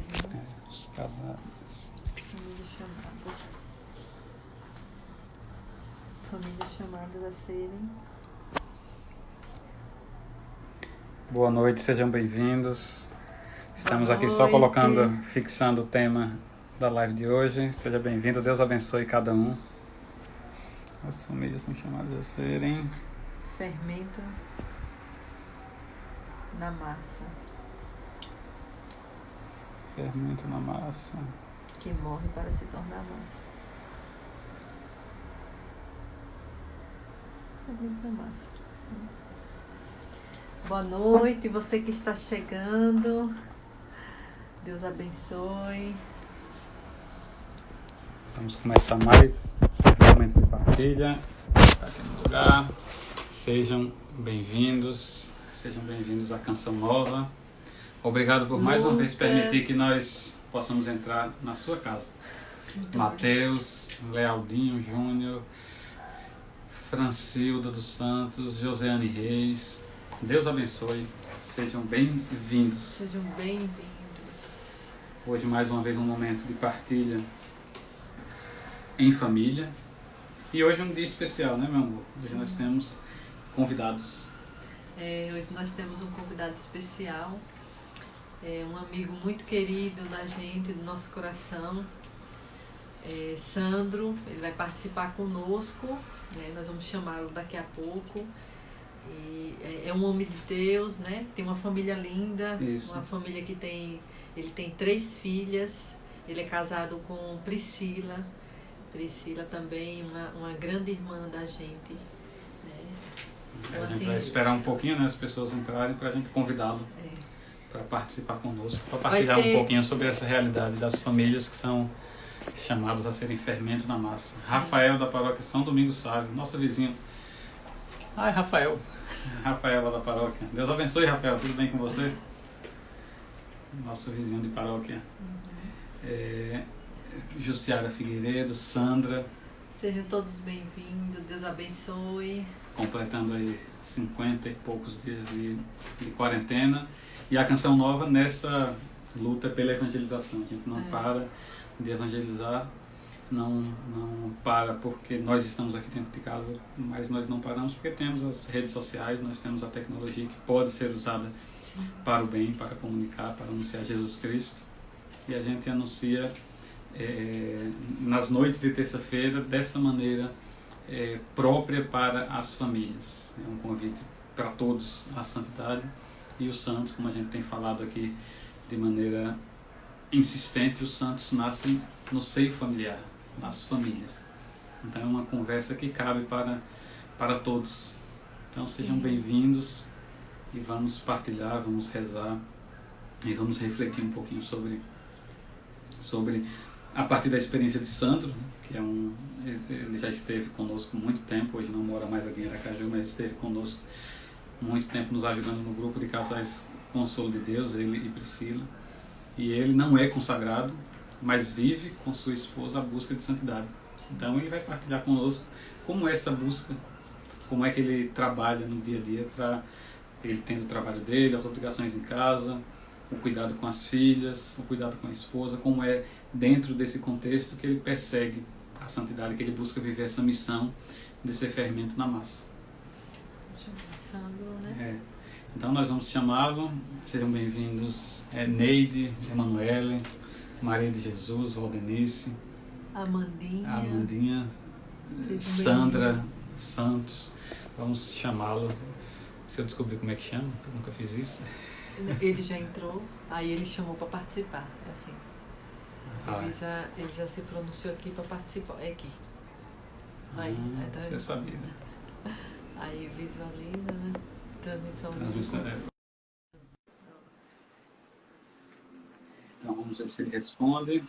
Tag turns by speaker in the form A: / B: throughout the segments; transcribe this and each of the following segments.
A: Os casados.
B: Famílias chamadas. Famílias chamadas a serem.
A: Boa noite, sejam bem-vindos. Estamos
B: Boa
A: aqui só
B: noite.
A: fixando o tema da live de hoje. Seja bem-vindo, Deus abençoe cada um. As famílias são chamadas a serem...
B: Fermento na massa.
A: Fermento na massa.
B: Que morre para se tornar massa. Fermento na massa. Boa noite, você que está chegando. Deus abençoe.
A: Vamos começar mais um momento de partilha. Está aqui no lugar. Sejam bem-vindos à Canção Nova. Obrigado por mais uma vez permitir que nós possamos entrar na sua casa. Mateus, Lealdinho Júnior, Francilda dos Santos, Josiane Reis. Deus abençoe. Sejam bem-vindos.
B: Sejam bem-vindos.
A: Hoje mais uma vez um momento de partilha em família. E hoje é um dia especial, né, meu amor? Hoje nós temos convidados.
B: Hoje nós temos um convidado especial, um amigo muito querido da gente, do nosso coração, Sandro. Ele vai participar conosco, né? Nós vamos chamá-lo daqui a pouco. E é um homem de Deus, né? Tem uma família linda.
A: Isso.
B: Uma família que ele tem 3 filhas. Ele é casado com Priscila. Priscila também, uma grande irmã da gente. Então,
A: A gente
B: assim,
A: vai esperar um pouquinho, né, as pessoas entrarem para a gente convidá-lo para participar conosco, para partilhar um pouquinho sobre essa realidade das famílias que são chamadas a serem fermento na massa. Sim. Rafael da paróquia São Domingos Sávio, nosso vizinho. Ai, Rafael. Rafael lá da paróquia. Deus abençoe, Rafael. Tudo bem com você? Nosso vizinho de paróquia. Jussiara Figueiredo, Sandra.
B: Sejam todos bem-vindos. Deus abençoe.
A: Completando aí 50 e poucos dias de quarentena. E a Canção Nova nessa luta pela evangelização. A gente não para de evangelizar, não para porque nós estamos aqui dentro de casa, mas nós não paramos porque temos as redes sociais, nós temos a tecnologia que pode ser usada para o bem, para comunicar, para anunciar Jesus Cristo. E a gente anuncia nas noites de terça-feira dessa maneira própria para as famílias. É um convite para todos à santidade, e os santos, como a gente tem falado aqui de maneira insistente, os santos nascem no seio familiar, nas famílias. Então é uma conversa que cabe para todos. Então sejam bem-vindos e vamos partilhar, vamos rezar e vamos refletir um pouquinho sobre a partir da experiência de Sandro, que ele já esteve conosco muito tempo, hoje não mora mais aqui em Aracaju, mas esteve conosco muito tempo nos ajudando no grupo de casais Consolo de Deus, ele e Priscila. E ele não é consagrado, mas vive com sua esposa a busca de santidade. Então ele vai partilhar conosco como é essa busca, como é que ele trabalha no dia a dia, para ele tendo o trabalho dele, as obrigações em casa, o cuidado com as filhas, o cuidado com a esposa, como é dentro desse contexto que ele persegue a santidade, que ele busca viver essa missão de ser fermento na massa. Então nós vamos chamá-lo. Sejam bem-vindos Neide, Emanuele, Maria de Jesus, Valdenice, Amandinha, Sandra Santos. Vamos chamá-lo. Se eu descobrir como é que chama, eu nunca fiz isso.
B: Ele já entrou, aí ele chamou para participar. É assim. Ele já se pronunciou aqui para participar. É aqui. Aí, então,
A: você sabia, né?
B: Aí visualiza, né? Transmissão.
A: Então vamos ver se ele responde.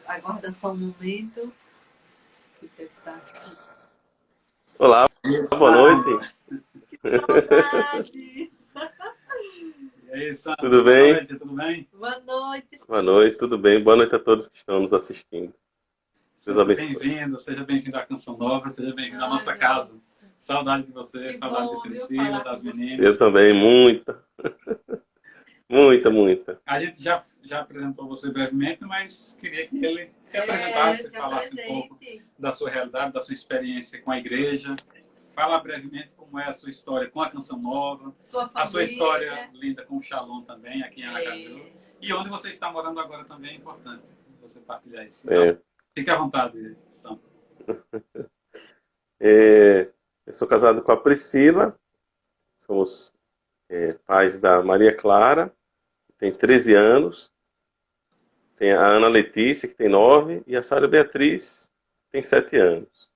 B: Aguarda só um momento. Que deve estar aqui.
C: Olá, boa noite.
B: Que
A: E aí, Sandra,
C: tudo bem?
A: Noite, tudo bem?
B: Boa noite.
C: Boa noite, tudo bem? Boa noite a todos que estão nos assistindo.
A: Seja bem-vindo à Canção Nova, seja bem-vindo à nossa casa. Saudade de você, saudade de Priscila, das meninas.
C: Eu também, muita. Muita.
A: A gente já já apresentou você brevemente, mas queria que ele se apresentasse, falasse um pouco da sua realidade, da sua experiência com a igreja. Fala brevemente como é a sua história com a Canção Nova, a sua história linda com o Shalom também, aqui em Aracaju. E onde você está morando agora também é importante você partilhar isso. Então, fique à vontade, Sam.
C: Eu sou casado com a Priscila, somos pais da Maria Clara, que tem 13 anos, tem a Ana Letícia, que tem 9, e a Sara Beatriz, que tem 7 anos.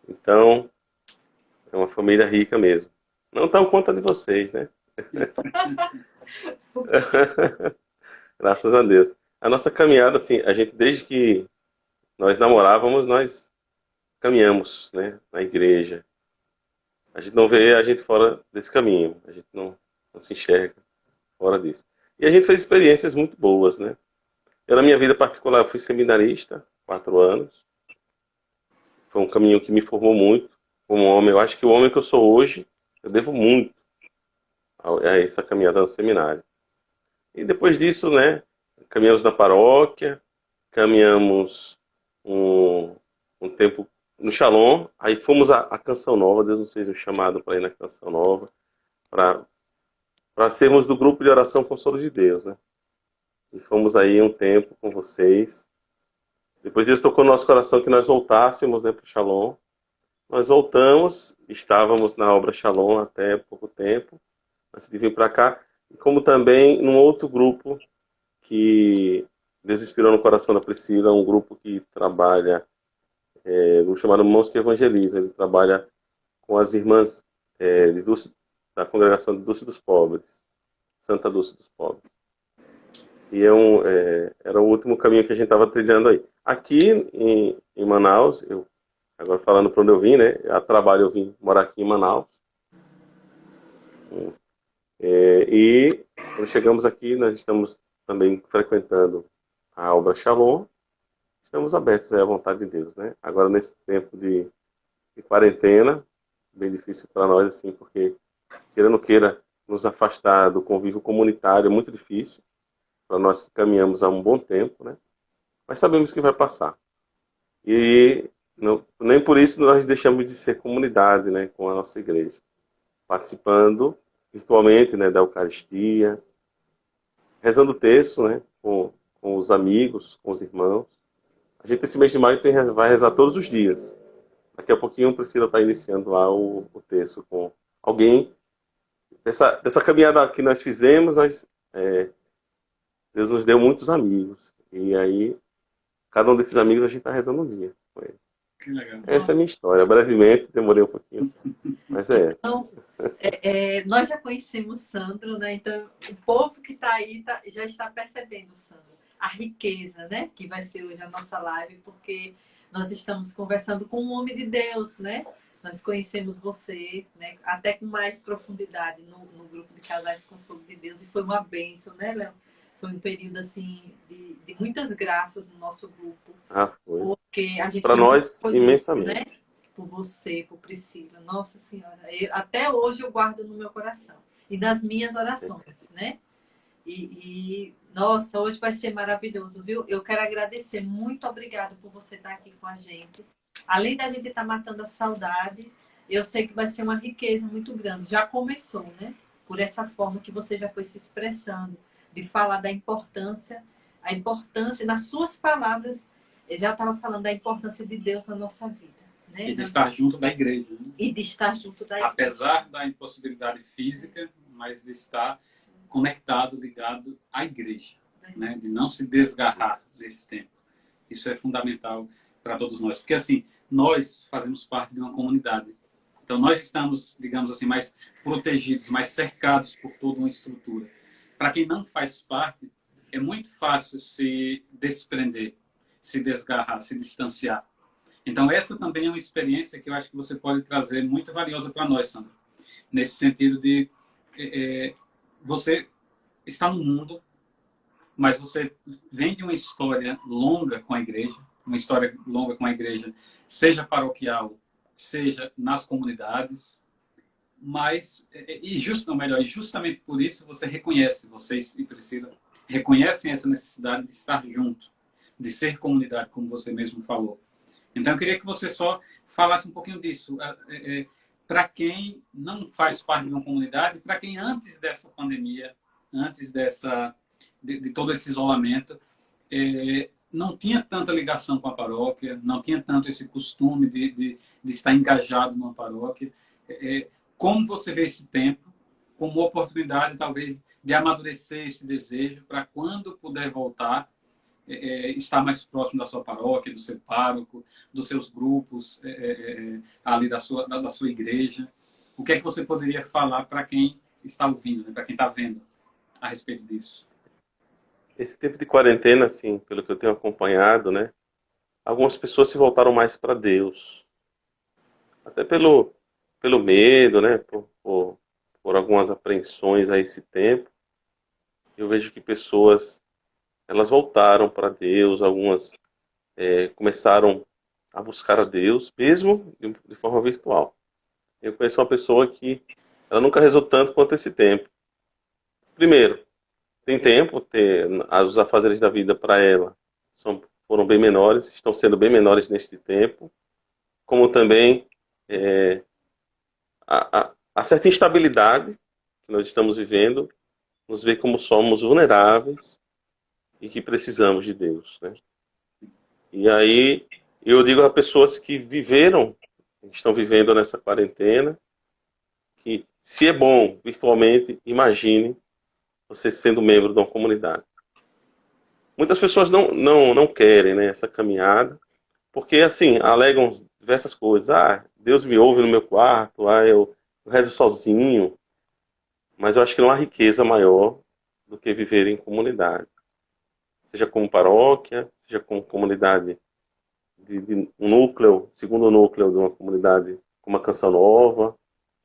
C: Então, é uma família rica mesmo. Não dão conta de vocês, né? Graças a Deus. A nossa caminhada, assim, a gente, desde que nós namorávamos, nós caminhamos, né, na igreja. A gente não vê a gente fora desse caminho. A gente não se enxerga fora disso. E a gente fez experiências muito boas, né? Eu, na minha vida particular, fui seminarista, 4 anos. Foi um caminho que me formou muito como homem. Eu acho que o homem que eu sou hoje, eu devo muito a essa caminhada no seminário. E depois disso, né, caminhamos na paróquia, caminhamos um tempo no Shalom, aí fomos à Canção Nova. Deus nos fez um chamado para ir na Canção Nova, para sermos do grupo de oração Consolo de Deus, né? E fomos aí um tempo com vocês. Depois Deus tocou no nosso coração que nós voltássemos, né, para o Shalom. Nós voltamos, estávamos na obra Shalom até pouco tempo, antes de vir para cá, e como também num outro grupo que Deus inspirou no coração da Priscila, um grupo que trabalha, um grupo chamado Mãos que Evangelizam. Ele trabalha com as irmãs da congregação de Dulce dos Pobres, Santa Dulce dos Pobres. E era o último caminho que a gente estava trilhando aí. Aqui em Manaus, agora falando para onde eu vim, né? A trabalho eu vim morar aqui em Manaus. E quando chegamos aqui, nós estamos também frequentando a obra Shalom. Estamos abertos à vontade de Deus, né? Agora, nesse tempo de quarentena, bem difícil para nós, assim, porque, queira ou não queira, nos afastar do convívio comunitário é muito difícil. Para nós que caminhamos há um bom tempo, né? Mas sabemos que vai passar. E nem por isso nós deixamos de ser comunidade, né, com a nossa igreja. Participando virtualmente, né, da Eucaristia, rezando o terço, né, com os amigos, com os irmãos. A gente, esse mês de maio, vai rezar todos os dias. Daqui a pouquinho, a Priscila está iniciando lá o terço com alguém. Dessa caminhada que nós fizemos, Deus nos deu muitos amigos. E aí, cada um desses amigos a gente está rezando um dia com eles.
A: Que legal.
C: Essa é a minha história. Brevemente, demorei um pouquinho. Mas
B: Então, nós já conhecemos Sandro, né? Então, o povo que está aí já está percebendo, Sandro, a riqueza, né? Que vai ser hoje a nossa live, porque nós estamos conversando com um homem de Deus, né? Nós conhecemos você, né? Até com mais profundidade no grupo de Casais Consolo de Deus. E foi uma bênção, né, Léo? Foi um período, assim, de muitas graças no nosso grupo.
C: Foi.
B: Porque a gente
C: para nós, imensamente.
B: Né? Por você, por Priscila. Nossa Senhora. Até hoje eu guardo no meu coração. E nas minhas orações, né? Nossa, hoje vai ser maravilhoso, viu? Eu quero agradecer. Muito obrigada por você estar aqui com a gente. Além da gente estar matando a saudade, eu sei que vai ser uma riqueza muito grande. Já começou, né? Por essa forma que você já foi se expressando, de falar da importância, a importância, nas suas palavras, eu já estava falando da importância de Deus na nossa vida. Né?
A: E de estar junto da igreja. Né?
B: E de estar junto da igreja.
A: Apesar da impossibilidade física, mas de estar conectado, ligado à igreja. Né? De não se desgarrar desse tempo. Isso é fundamental para todos nós. Porque, assim, nós fazemos parte de uma comunidade. Então, nós estamos, digamos assim, mais protegidos, mais cercados por toda uma estrutura. Para quem não faz parte, é muito fácil se desprender, se desgarrar, se distanciar. Então, essa também é uma experiência que eu acho que você pode trazer muito valiosa para nós, Sandra. Nesse sentido de você está no mundo, mas você vem de uma história longa com a igreja, seja paroquial, seja nas comunidades, mas, justamente por isso, você reconhece, vocês e Priscila, reconhecem essa necessidade de estar junto, de ser comunidade, como você mesmo falou. Então, eu queria que você só falasse um pouquinho disso. Para quem não faz parte de uma comunidade, para quem antes dessa pandemia, antes de todo esse isolamento, não tinha tanta ligação com a paróquia, não tinha tanto esse costume de estar engajado numa paróquia. Como você vê esse tempo como oportunidade, talvez, de amadurecer esse desejo para, quando puder voltar, estar mais próximo da sua paróquia, do seu pároco, dos seus grupos, ali da sua igreja? O que é que você poderia falar para quem está ouvindo, né, para quem está vendo a respeito disso?
C: Esse tempo de quarentena, assim, pelo que eu tenho acompanhado, né, algumas pessoas se voltaram mais para Deus. Até pelo medo, né, por algumas apreensões a esse tempo. Eu vejo que pessoas, elas voltaram para Deus, algumas começaram a buscar a Deus, mesmo de forma virtual. Eu conheço uma pessoa que ela nunca rezou tanto quanto esse tempo. Primeiro, tem tempo, os afazeres da vida para ela foram bem menores, estão sendo bem menores neste tempo, como também a certa instabilidade que nós estamos vivendo nos vê como somos vulneráveis e que precisamos de Deus, né? E aí eu digo a pessoas que estão vivendo nessa quarentena, que se é bom virtualmente, imagine você sendo membro de uma comunidade. Muitas pessoas não querem, né, essa caminhada, porque assim, alegam diversas coisas. Deus me ouve no meu quarto, eu rezo sozinho. Mas eu acho que não há riqueza maior do que viver em comunidade. Seja como paróquia, seja como comunidade de um núcleo, segundo núcleo de uma comunidade como a Canção Nova,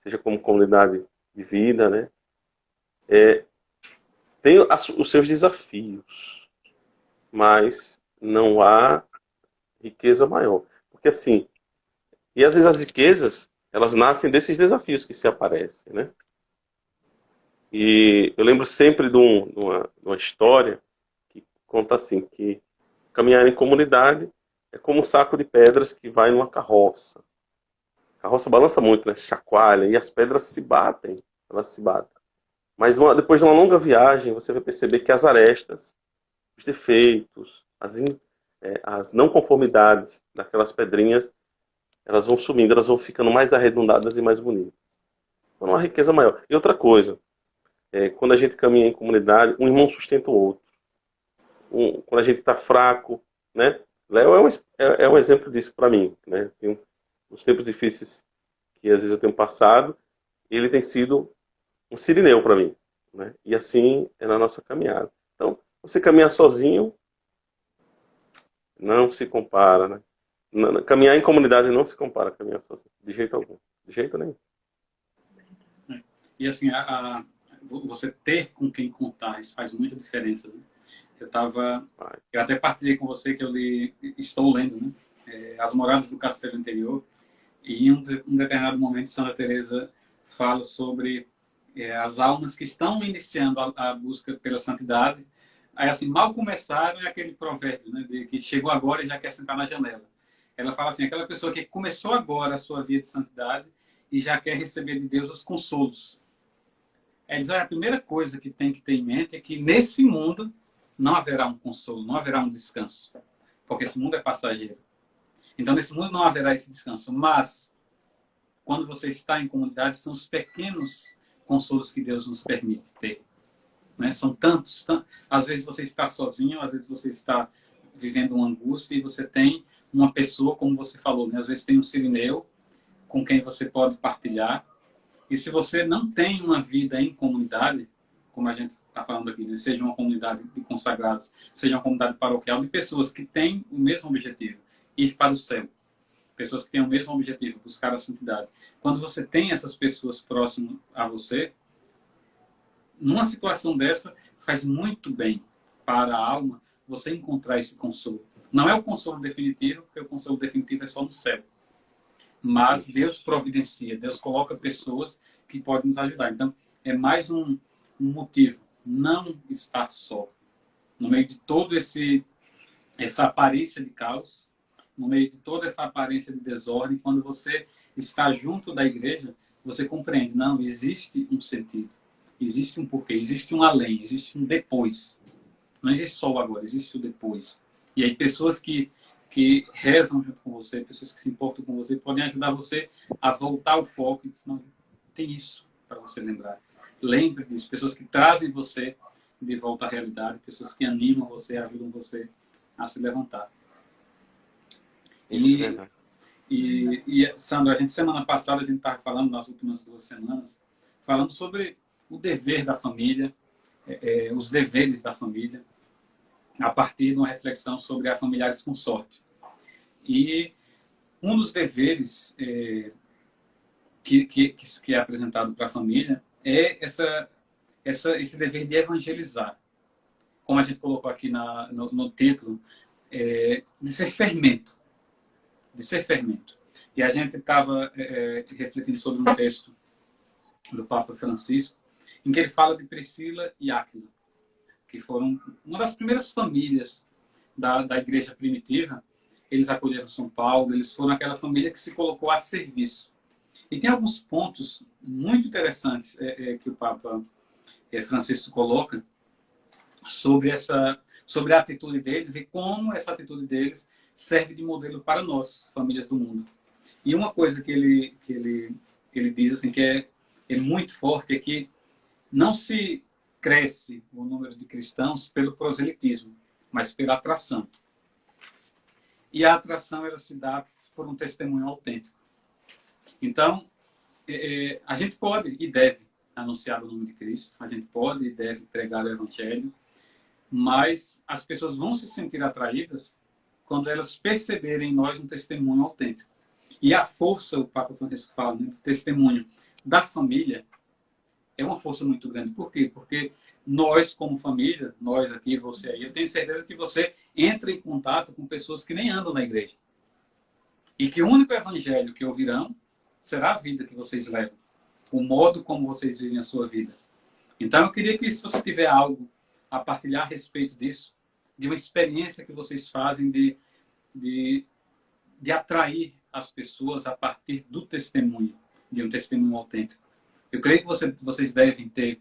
C: seja como comunidade de vida, né? Tem os seus desafios, mas não há riqueza maior. Porque assim, e às vezes as riquezas, elas nascem desses desafios que se aparecem, né? E eu lembro sempre de uma história que conta assim, que caminhar em comunidade é como um saco de pedras que vai numa carroça. A carroça balança muito, né? Chacoalha, e as pedras se batem, elas se batem. Mas depois de uma longa viagem, você vai perceber que as arestas, os defeitos, as não conformidades daquelas pedrinhas, elas vão sumindo, elas vão ficando mais arredondadas e mais bonitas. Então, uma riqueza maior. E outra coisa, quando a gente caminha em comunidade, um irmão sustenta o outro. Quando a gente está fraco, né? Léo é um exemplo disso para mim, né? Tem uns tempos difíceis que às vezes eu tenho passado, ele tem sido um sirineu para mim, né? E assim é na nossa caminhada. Então, você caminhar sozinho não se compara, né? Caminhar em comunidade não se compara a caminhar sozinho, de jeito algum, de jeito nenhum.
A: E assim, você ter com quem contar, isso faz muita diferença, né? Eu até partilhei com você que estou lendo, né? As Moradas do Castelo Interior, e em um determinado momento Santa Teresa fala sobre as almas que estão iniciando a busca pela santidade. Aí assim, mal começaram, é aquele provérbio, né, de que chegou agora e já quer sentar na janela. Ela fala assim, aquela pessoa que começou agora a sua vida de santidade e já quer receber de Deus os consolos. A primeira coisa que tem que ter em mente é que nesse mundo não haverá um consolo, não haverá um descanso, porque esse mundo é passageiro. Então, nesse mundo não haverá esse descanso, mas quando você está em comunidade, são os pequenos consolos que Deus nos permite ter, né? São tantos. Às vezes você está sozinho, às vezes você está vivendo uma angústia e você tem uma pessoa, como você falou, né? Às vezes tem um sirineu com quem você pode partilhar. E se você não tem uma vida em comunidade, como a gente está falando aqui, né? Seja uma comunidade de consagrados, seja uma comunidade paroquial, de pessoas que têm o mesmo objetivo, ir para o céu. Pessoas que têm o mesmo objetivo, buscar a santidade. Quando você tem essas pessoas próximas a você, numa situação dessa, faz muito bem para a alma você encontrar esse consolo. Não é o consolo definitivo, porque o consolo definitivo é só no céu. Mas Deus providencia, Deus coloca pessoas que podem nos ajudar. Então, é mais um motivo, não estar só. no meio de todo essa aparência de caos, no meio de toda essa aparência de desordem, quando você está junto da igreja, você compreende, não, existe um sentido, existe um porquê, existe um além, existe um depois. Não existe só o agora, existe o depois. E aí pessoas que rezam junto com você, pessoas que se importam com você, podem ajudar você a voltar ao foco e dizer, não, tem isso para você lembrar. Lembre disso, pessoas que trazem você de volta à realidade, pessoas que animam você, ajudam você a se levantar.
C: Isso é verdade.
A: Sandra, semana passada, a gente estava falando, nas últimas 2 semanas, falando sobre o dever da família, os deveres da família, a partir de uma reflexão sobre a Familiares com Sorte. E um dos deveres que é apresentado para a família é esse dever de evangelizar. Como a gente colocou aqui no título, de ser fermento. De ser fermento. E a gente estava refletindo sobre um texto do Papa Francisco, em que ele fala de Priscila e Áquila, que foram uma das primeiras famílias da igreja primitiva. Eles acolheram São Paulo, eles foram aquela família que se colocou a serviço. E tem alguns pontos muito interessantes que o Papa Francisco coloca sobre a atitude deles e como essa atitude deles serve de modelo para nós, famílias do mundo. E uma coisa que ele diz assim, que é muito forte, é que não se cresce o número de cristãos pelo proselitismo, mas pela atração. E a atração ela se dá por um testemunho autêntico. Então, a gente pode e deve anunciar o nome de Cristo, a gente pode e deve pregar o Evangelho, mas as pessoas vão se sentir atraídas quando elas perceberem em nós um testemunho autêntico. E a força, o Papa Francisco fala, né, do testemunho da família, é uma força muito grande. Por quê? Porque nós, como família, nós aqui, você aí, eu tenho certeza que você entra em contato com pessoas que nem andam na igreja. E que o único evangelho que ouvirão será a vida que vocês levam. O modo como vocês vivem a sua vida. Então, eu queria que, se você tiver algo a partilhar a respeito disso, de uma experiência que vocês fazem de atrair as pessoas a partir do testemunho, de um testemunho autêntico. Eu creio que vocês devem ter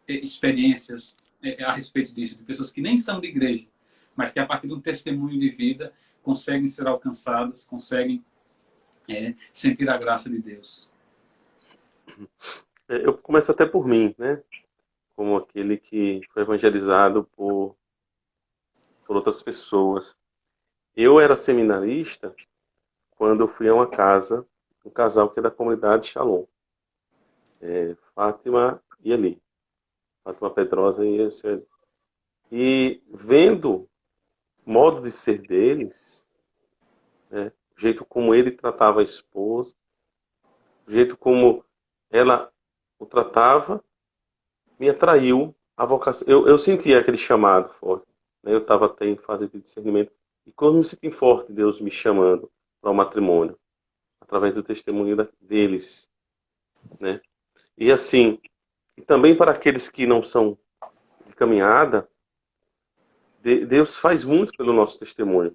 A: experiências a respeito disso, de pessoas que nem são de igreja, mas que a partir de um testemunho de vida conseguem ser alcançadas, conseguem sentir a graça de Deus.
C: Eu começo até por mim, né? Como aquele que foi evangelizado por outras pessoas. Eu era seminarista quando eu fui a uma casa, um casal que é da comunidade Shalom. Fátima e Eli. Fátima Pedrosa e Eli. E vendo o modo de ser deles, né, o jeito como ele tratava a esposa, o jeito como ela o tratava, me atraiu a vocação. Eu sentia aquele chamado forte. Né? Eu estava até em fase de discernimento. E quando me senti forte, Deus me chamando para o matrimônio, através do testemunho deles. Né? E assim, e também para aqueles que não são de caminhada, Deus faz muito pelo nosso testemunho.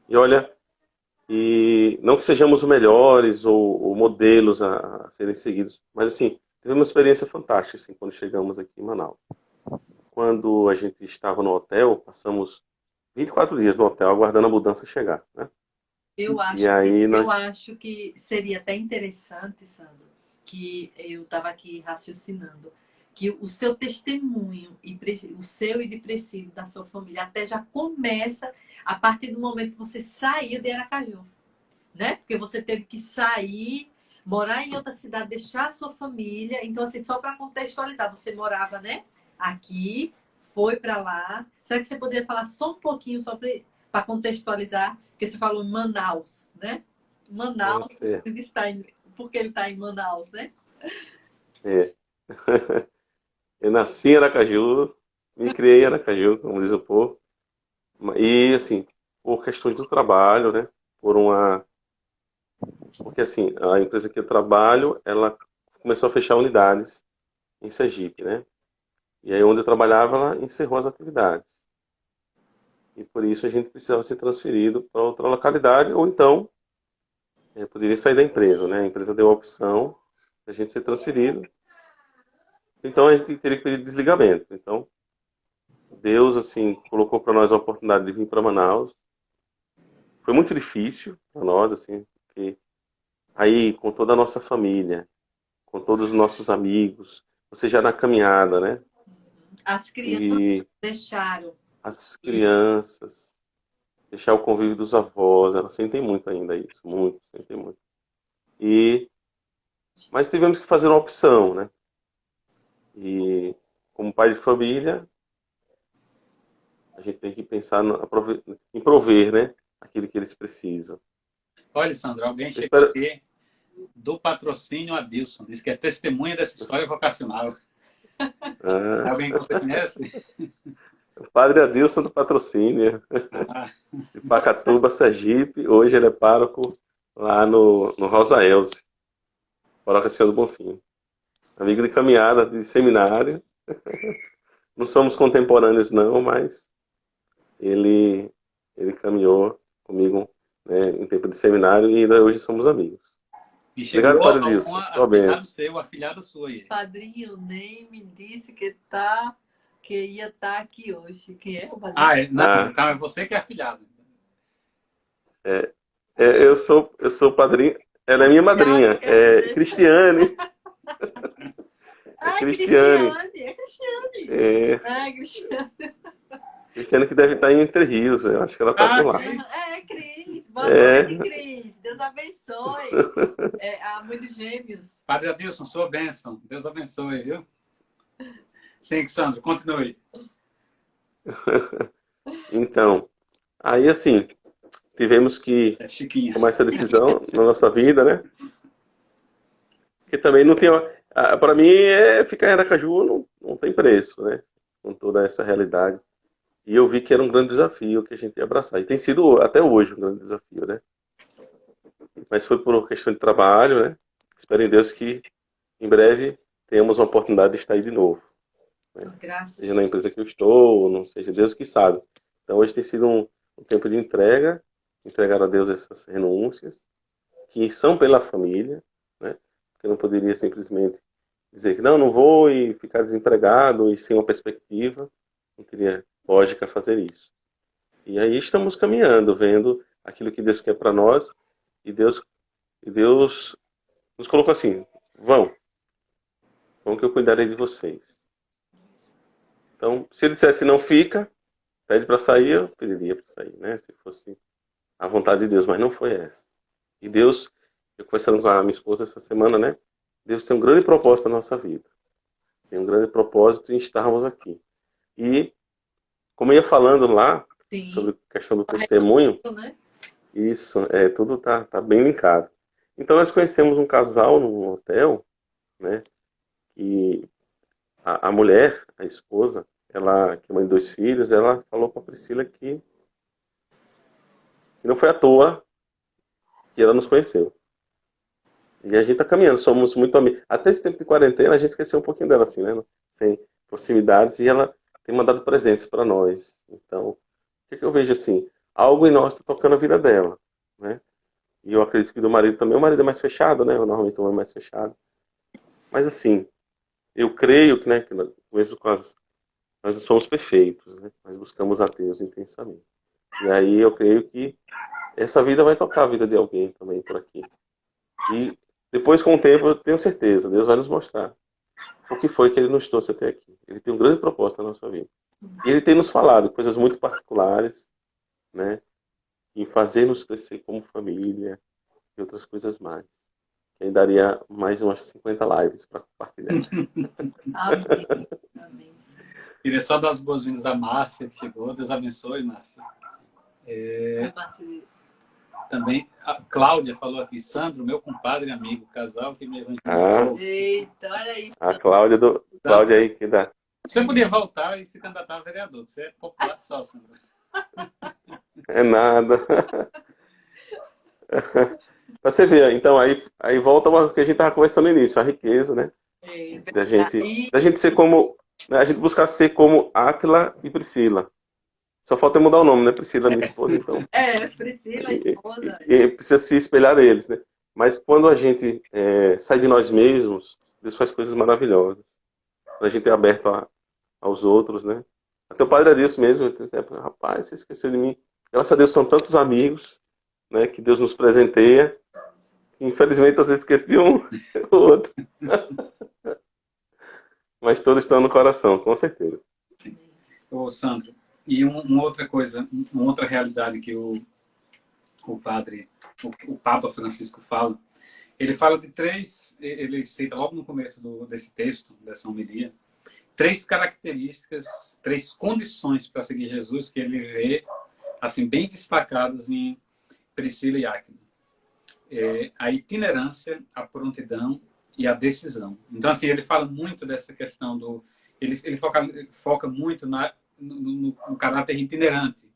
C: E olha, e não que sejamos os melhores ou modelos a serem seguidos, mas assim, tive uma experiência fantástica assim, quando chegamos aqui em Manaus. Quando a gente estava no hotel, passamos 24 dias no hotel aguardando a mudança chegar. Né?
B: Eu acho que seria até interessante, Sandro, que eu estava aqui raciocinando, que o seu testemunho, o seu e de Priscila, da sua família, até já começa a partir do momento que você saiu de Aracaju, né? Porque você teve que sair, morar em outra cidade, deixar a sua família. Então, assim, só para contextualizar, você morava, né? Aqui, foi para lá. Será que você poderia falar só um pouquinho, só para contextualizar? Porque você falou Manaus, né? Manaus, porque ele está em Manaus, né?
C: Eu nasci em Aracaju, me criei em Aracaju, como diz o povo. E, assim, por questões do trabalho, né? Porque, assim, a empresa que eu trabalho, ela começou a fechar unidades em Sergipe, né? E aí, onde eu trabalhava, ela encerrou as atividades. e por isso a gente precisava ser transferido para outra localidade, ou então poderia sair da empresa, né? A empresa deu a opção da gente ser transferido, então a gente teria que pedir desligamento. Então, Deus, assim, colocou para nós a oportunidade de vir para Manaus. Foi muito difícil para nós, assim, porque aí, com toda a nossa família, com todos os nossos amigos, você já na caminhada, né?
B: As crianças
C: E
B: deixaram.
C: as crianças, deixar o convívio dos avós, elas sentem muito ainda isso, muito, sentem muito. E, mas tivemos que fazer uma opção, né? E como pai de família, a gente tem que pensar em prover, né? Aquilo que eles precisam.
A: Olha, Sandro, alguém
C: Eu
A: chegou
C: espero...
A: aqui do patrocínio Adilson. Diz que é testemunha dessa história vocacional. É
C: Ah,
A: alguém que você conhece?
C: o padre Adilson do Patrocínio,
A: Ah,
C: de Pacatuba, Sergipe. Hoje ele é pároco lá no Rosa Elze, Paróquia Senhor do Bonfim. Amigo de caminhada, de seminário. Não somos contemporâneos não, mas ele, ele caminhou comigo, né, em tempo de seminário e ainda hoje somos amigos.
A: e
C: Obrigado,
A: chegou
C: Padre
A: algum
C: Adilson. Sua
A: afilhado
C: bênção.
A: seu, afilhada sua aí.
B: Padrinho nem me disse que ia estar aqui hoje. Quem é o padrinho?
A: Não,
C: Ah,
A: então é você que é afilhado.
C: eu sou padrinho. Ela é minha
B: Tiago,
C: madrinha.
B: quer
C: É
B: dizer.
C: Cristiane. É
B: Ai,
C: Cristiane.
B: Cristiane, é Cristiane.
C: É,
B: Ai, Cristiane.
C: Cristiane que deve estar em Entre Rios. Eu acho que ela está
A: Ah,
C: por lá.
A: Cris.
B: É, Cris. Boa noite,
C: É.
B: Cris. Deus abençoe. A mãe dos gêmeos.
A: Padre Adilson, sua bênção. Deus abençoe, viu? Sim, Sandro, continue.
C: Então, aí assim, tivemos que
A: É Chiquinha.
C: tomar essa decisão na nossa vida, né? Porque também não tem. Para mim, ficar em Aracaju não tem preço, né? Com toda essa realidade. E eu vi que era um grande desafio que a gente ia abraçar. E tem sido até hoje um grande desafio, né? Mas foi por questão de trabalho, né? Espero em Deus que em breve tenhamos uma oportunidade de estar aí de novo, né?
B: Graças.
C: Seja na empresa que eu estou, ou não seja, Deus que sabe. Então hoje tem sido um tempo de entrega, entregar a Deus essas renúncias, que são pela família, né? Porque eu não poderia simplesmente dizer que não vou e ficar desempregado e sem uma perspectiva. Não teria lógica fazer isso. E aí estamos caminhando, vendo aquilo que Deus quer para nós, e Deus nos colocou assim: vão que eu cuidarei de vocês. Então, se ele dissesse não fica, pede para sair, eu pediria para sair, né? Se fosse a vontade de Deus, mas não foi essa. E Deus, eu conversando com a minha esposa essa semana, né? Deus tem um grande propósito na nossa vida. Tem um grande propósito em estarmos aqui. E, como eu ia falando lá,
B: Sim.
C: sobre a questão do testemunho,
B: Né?
C: isso, tudo tá bem linkado. Então, nós conhecemos um casal num hotel, né? E a mulher, a esposa, ela, que é mãe de 2 filhos, ela falou para a Priscila que não foi à toa que ela nos conheceu. E a gente tá caminhando, somos muito amigos. Até esse tempo de quarentena, a gente esqueceu um pouquinho dela, assim, né? Sem proximidades, e ela tem mandado presentes para nós. Então, o que eu vejo assim? Algo em nós está tocando a vida dela, né? E eu acredito que do marido também. O marido é mais fechado, né? Normalmente o homem é mais fechado. Mas assim, eu creio que, né, que mesmo nós não somos perfeitos, né? Nós buscamos a Deus intensamente. E aí eu creio que essa vida vai tocar a vida de alguém também por aqui. E depois, com o tempo, eu tenho certeza, Deus vai nos mostrar o que foi que Ele nos trouxe até aqui. Ele tem um grande propósito na nossa vida. E Ele tem nos falado coisas muito particulares, né? Em fazer-nos crescer como família e outras coisas mais. Que aí daria mais umas 50 lives para compartilhar.
B: Amém. Amém.
A: Queria só dar as boas-vindas à Márcia, que chegou. Deus abençoe, Márcia. Também a Cláudia falou aqui: Sandro, meu compadre e amigo, casal que me evangelizou.
B: Eita, olha isso.
C: A Cláudia aí que dá.
A: Você podia voltar e se candidatar a vereador. Você é popular só, Sandro.
C: É nada. Pra você ver, então aí volta o que a gente estava conversando no início, a riqueza, né? Da gente ser como, né? A gente buscar ser como Átila e Priscila, Só falta mudar o nome, né? Priscila, minha esposa, então.
B: Priscila, a esposa.
C: E precisa se espelhar neles, né? Mas quando a gente sai de nós mesmos, Deus faz coisas maravilhosas. Quando a gente é aberto aos outros, né? Até o Padre Adeus mesmo, eu disse, rapaz, você esqueceu de mim. Graças a Deus são tantos amigos, né, que Deus nos presenteia. Infelizmente, às vezes esqueço de um ou outro. Mas todos estão no coração, com certeza.
A: Ô, Sandro, e uma outra coisa, uma outra realidade que o padre, o Papa Francisco fala, ele fala de três, ele cita logo no começo desse texto, dessa homilia, três características, três condições para seguir Jesus que ele vê, assim, bem destacadas em Priscila e Áquila. A itinerância, a prontidão e a decisão. Então, assim, ele fala muito dessa questão do... Ele foca muito no caráter itinerante.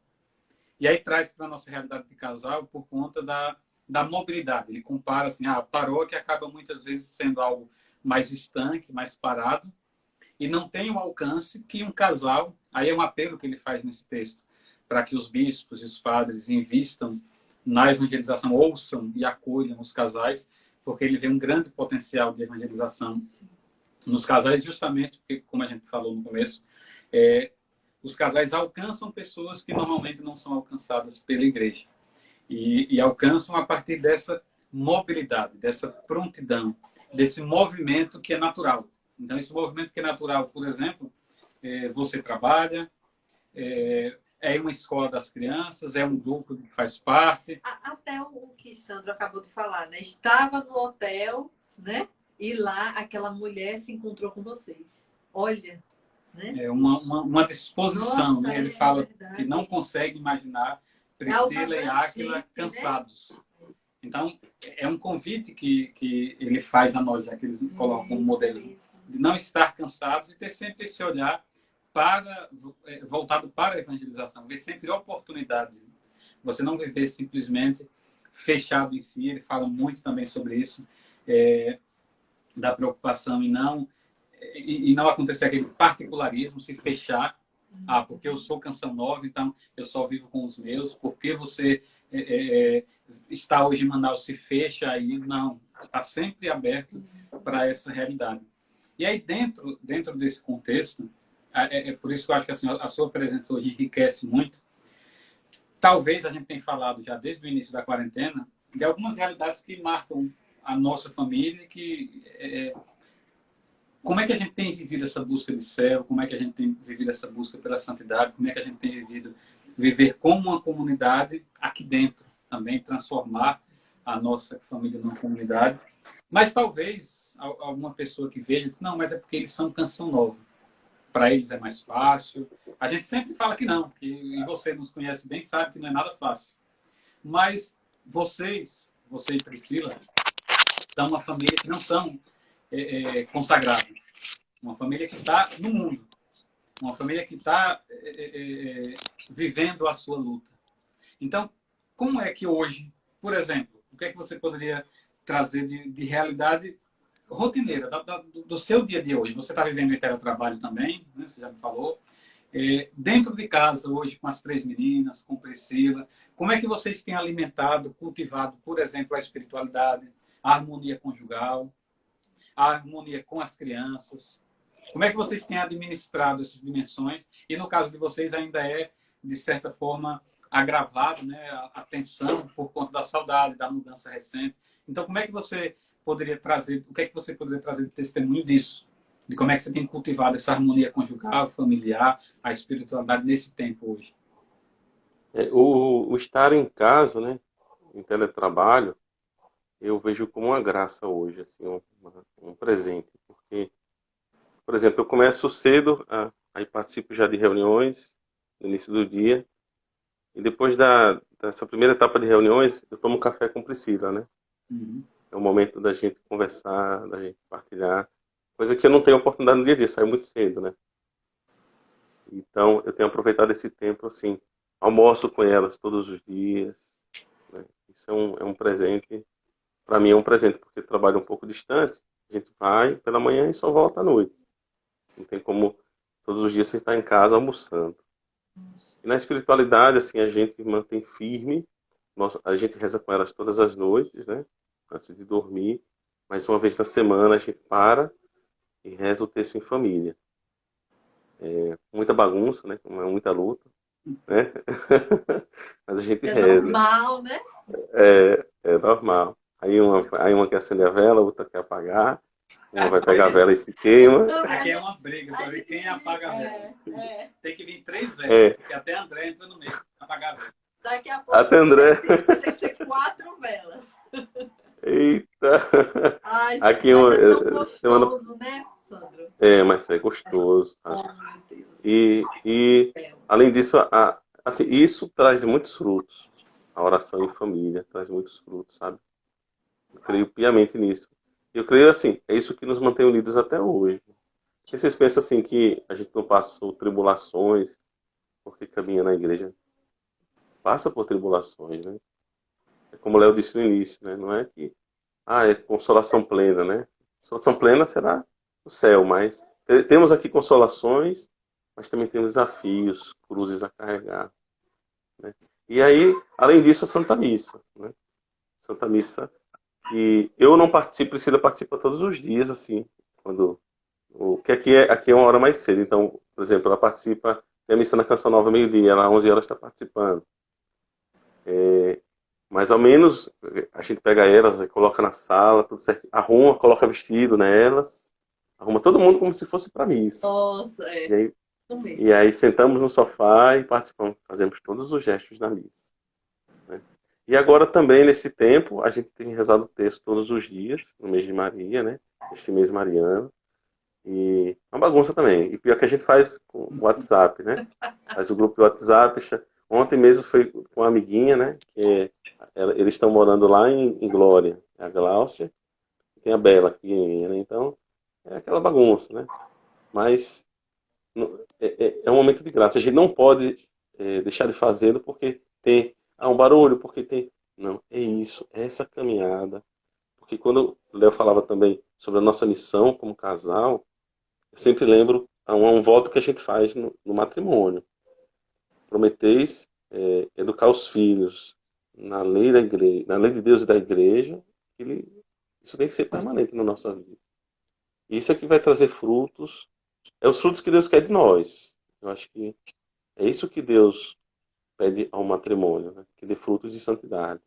A: E aí traz para a nossa realidade de casal por conta da mobilidade. Ele compara assim, a paróquia acaba muitas vezes sendo algo mais estanque, mais parado, e não tem o alcance que um casal... Aí é um apelo que ele faz nesse texto, para que os bispos e os padres invistam na evangelização, ouçam e acolham os casais, porque ele vê um grande potencial de evangelização nos casais, justamente porque, como a gente falou no começo, os casais alcançam pessoas que normalmente não são alcançadas pela igreja. E alcançam a partir dessa mobilidade, dessa prontidão, desse movimento que é natural. Então, esse movimento que é natural, por exemplo, você trabalha, é uma escola das crianças, é um grupo que faz parte.
B: Até o que Sandro acabou de falar, né? Estava no hotel, né? E lá aquela mulher se encontrou com vocês. Olha, né?
A: É uma disposição,
B: Nossa,
A: né? Ele fala
B: verdade.
A: que não consegue imaginar Priscila e Áquila cansados. Né? Então, é um convite que ele faz a nós, já que eles colocam como modelo, de não estar cansados e ter sempre esse olhar voltado para a evangelização, ver sempre oportunidades. Você não viver simplesmente fechado em si. Ele fala muito também sobre isso, da preocupação em não acontecer aquele particularismo, se fechar. Porque eu sou Canção Nova, então eu só vivo com os meus. Porque você está hoje em Manaus, se fecha aí. Não, está sempre aberto para essa realidade. E aí, dentro desse contexto, por isso que eu acho que assim, a sua presença hoje enriquece muito. Talvez a gente tenha falado já desde o início da quarentena de algumas realidades que marcam a nossa família, como é que a gente tem vivido essa busca de céu, como é que a gente tem vivido essa busca pela santidade, como é que a gente tem viver como uma comunidade aqui dentro, também transformar a nossa família numa comunidade. Mas talvez alguma pessoa que veja diz, não, mas é porque eles são Canção Nova. Para eles é mais fácil. A gente sempre fala que não, e você nos conhece bem, sabe que não é nada fácil. Mas você e Priscila, são uma família que não são consagrados. Uma família que está no mundo. Uma família que está vivendo a sua luta. Então, como é que hoje, por exemplo, o que é que você poderia trazer de realidade rotineira, do seu dia a dia hoje? Você está vivendo em teletrabalho também, né? Você já me falou. Dentro de casa hoje, com as três meninas, com Priscila, como é que vocês têm alimentado, cultivado, por exemplo, a espiritualidade, a harmonia conjugal, a harmonia com as crianças? Como é que vocês têm administrado essas dimensões? E no caso de vocês ainda de certa forma, agravado, né, a tensão por conta da saudade, da mudança recente. Então, como é que você poderia trazer, o que é que você poderia trazer de testemunho disso? De como é que você tem cultivado essa harmonia conjugal, familiar, a espiritualidade nesse tempo hoje?
C: O estar em casa, né, em teletrabalho, eu vejo como uma graça hoje, assim, um presente. Porque, por exemplo, eu começo cedo, aí participo já de reuniões no início do dia, e depois dessa primeira etapa de reuniões, eu tomo café com Priscila, né?
A: Uhum.
C: É o momento da gente conversar, da gente partilhar, coisa que eu não tenho oportunidade no dia a dia, saio muito cedo, né? Então, eu tenho aproveitado esse tempo, assim, almoço com elas todos os dias, né? Isso é um presente, para mim é um presente, porque eu trabalho um pouco distante, a gente vai pela manhã e só volta à noite. Não tem como todos os dias você estar em casa almoçando. E na espiritualidade, assim, a gente mantém firme, a gente reza com elas todas as noites, né? Antes de dormir, mas uma vez na semana a gente para e reza o texto em família. Muita bagunça, né? Muita luta, né? Mas a gente
B: É
C: reza.
B: normal, né?
C: É normal. Aí uma quer acender a vela, outra quer apagar. Uma vai pegar a vela e se queima.
A: Aqui é uma briga pra ver quem apaga a vela. Tem que vir 3 velas,
C: É.
A: porque até André entra no meio, apagar a vela.
B: Daqui a pouco
C: Até André.
B: tem que ser 4 velas.
C: Eita!
B: Ai,
C: Aqui
B: mas é tão
C: semana.
B: gostoso, né, Sandro?
C: Mas é gostoso.
B: Oh,
C: Tá?
B: meu Deus.
C: E além disso, assim, isso traz muitos frutos. A oração em família traz muitos frutos, sabe? Eu creio piamente nisso. Eu creio assim, é isso que nos mantém unidos até hoje. E vocês pensam assim que a gente não passou tribulações porque caminha na igreja? Passa por tribulações, né? É como o Léo disse no início, né? Não é que é consolação plena, né? Consolação plena será o céu, mas temos aqui consolações, mas também temos desafios, cruzes a carregar, né? E aí, além disso, a Santa Missa, né? Santa Missa, e eu não participo, Priscila participa todos os dias, assim, que aqui é uma hora mais cedo, então, por exemplo, ela participa, tem a missa na Canção Nova meio-dia, ela às 11 horas está participando. Mas ao menos a gente pega elas e coloca na sala, tudo certo, arruma, coloca vestido nelas, arruma todo mundo como se fosse para missa.
B: Nossa,
C: E aí,
B: isso mesmo.
C: e aí sentamos no sofá e participamos, fazemos todos os gestos da missa, né? E agora também, nesse tempo, a gente tem rezado o texto todos os dias, no mês de Maria, né? Este mês mariano. E uma bagunça também. E pior que a gente faz com o WhatsApp, né? Faz o grupo do WhatsApp. Ontem mesmo foi com uma amiguinha, né? Eles estão morando lá em Glória. A Gláucia e tem a Bela, pequenininha, né? Então, é aquela bagunça, né? Mas é um momento de graça. A gente não pode deixar de fazê-lo porque tem um barulho, porque tem... Não, é isso. É essa caminhada. Porque quando o Léo falava também sobre a nossa missão como casal, eu sempre lembro a um voto que a gente faz no matrimônio. Prometeis educar os filhos na lei da igreja, na lei de Deus e da igreja. Isso tem que ser permanente na nossa vida. Isso é que vai trazer frutos. É os frutos que Deus quer de nós. Eu acho que é isso que Deus pede ao matrimônio, né? Que dê frutos de santidade.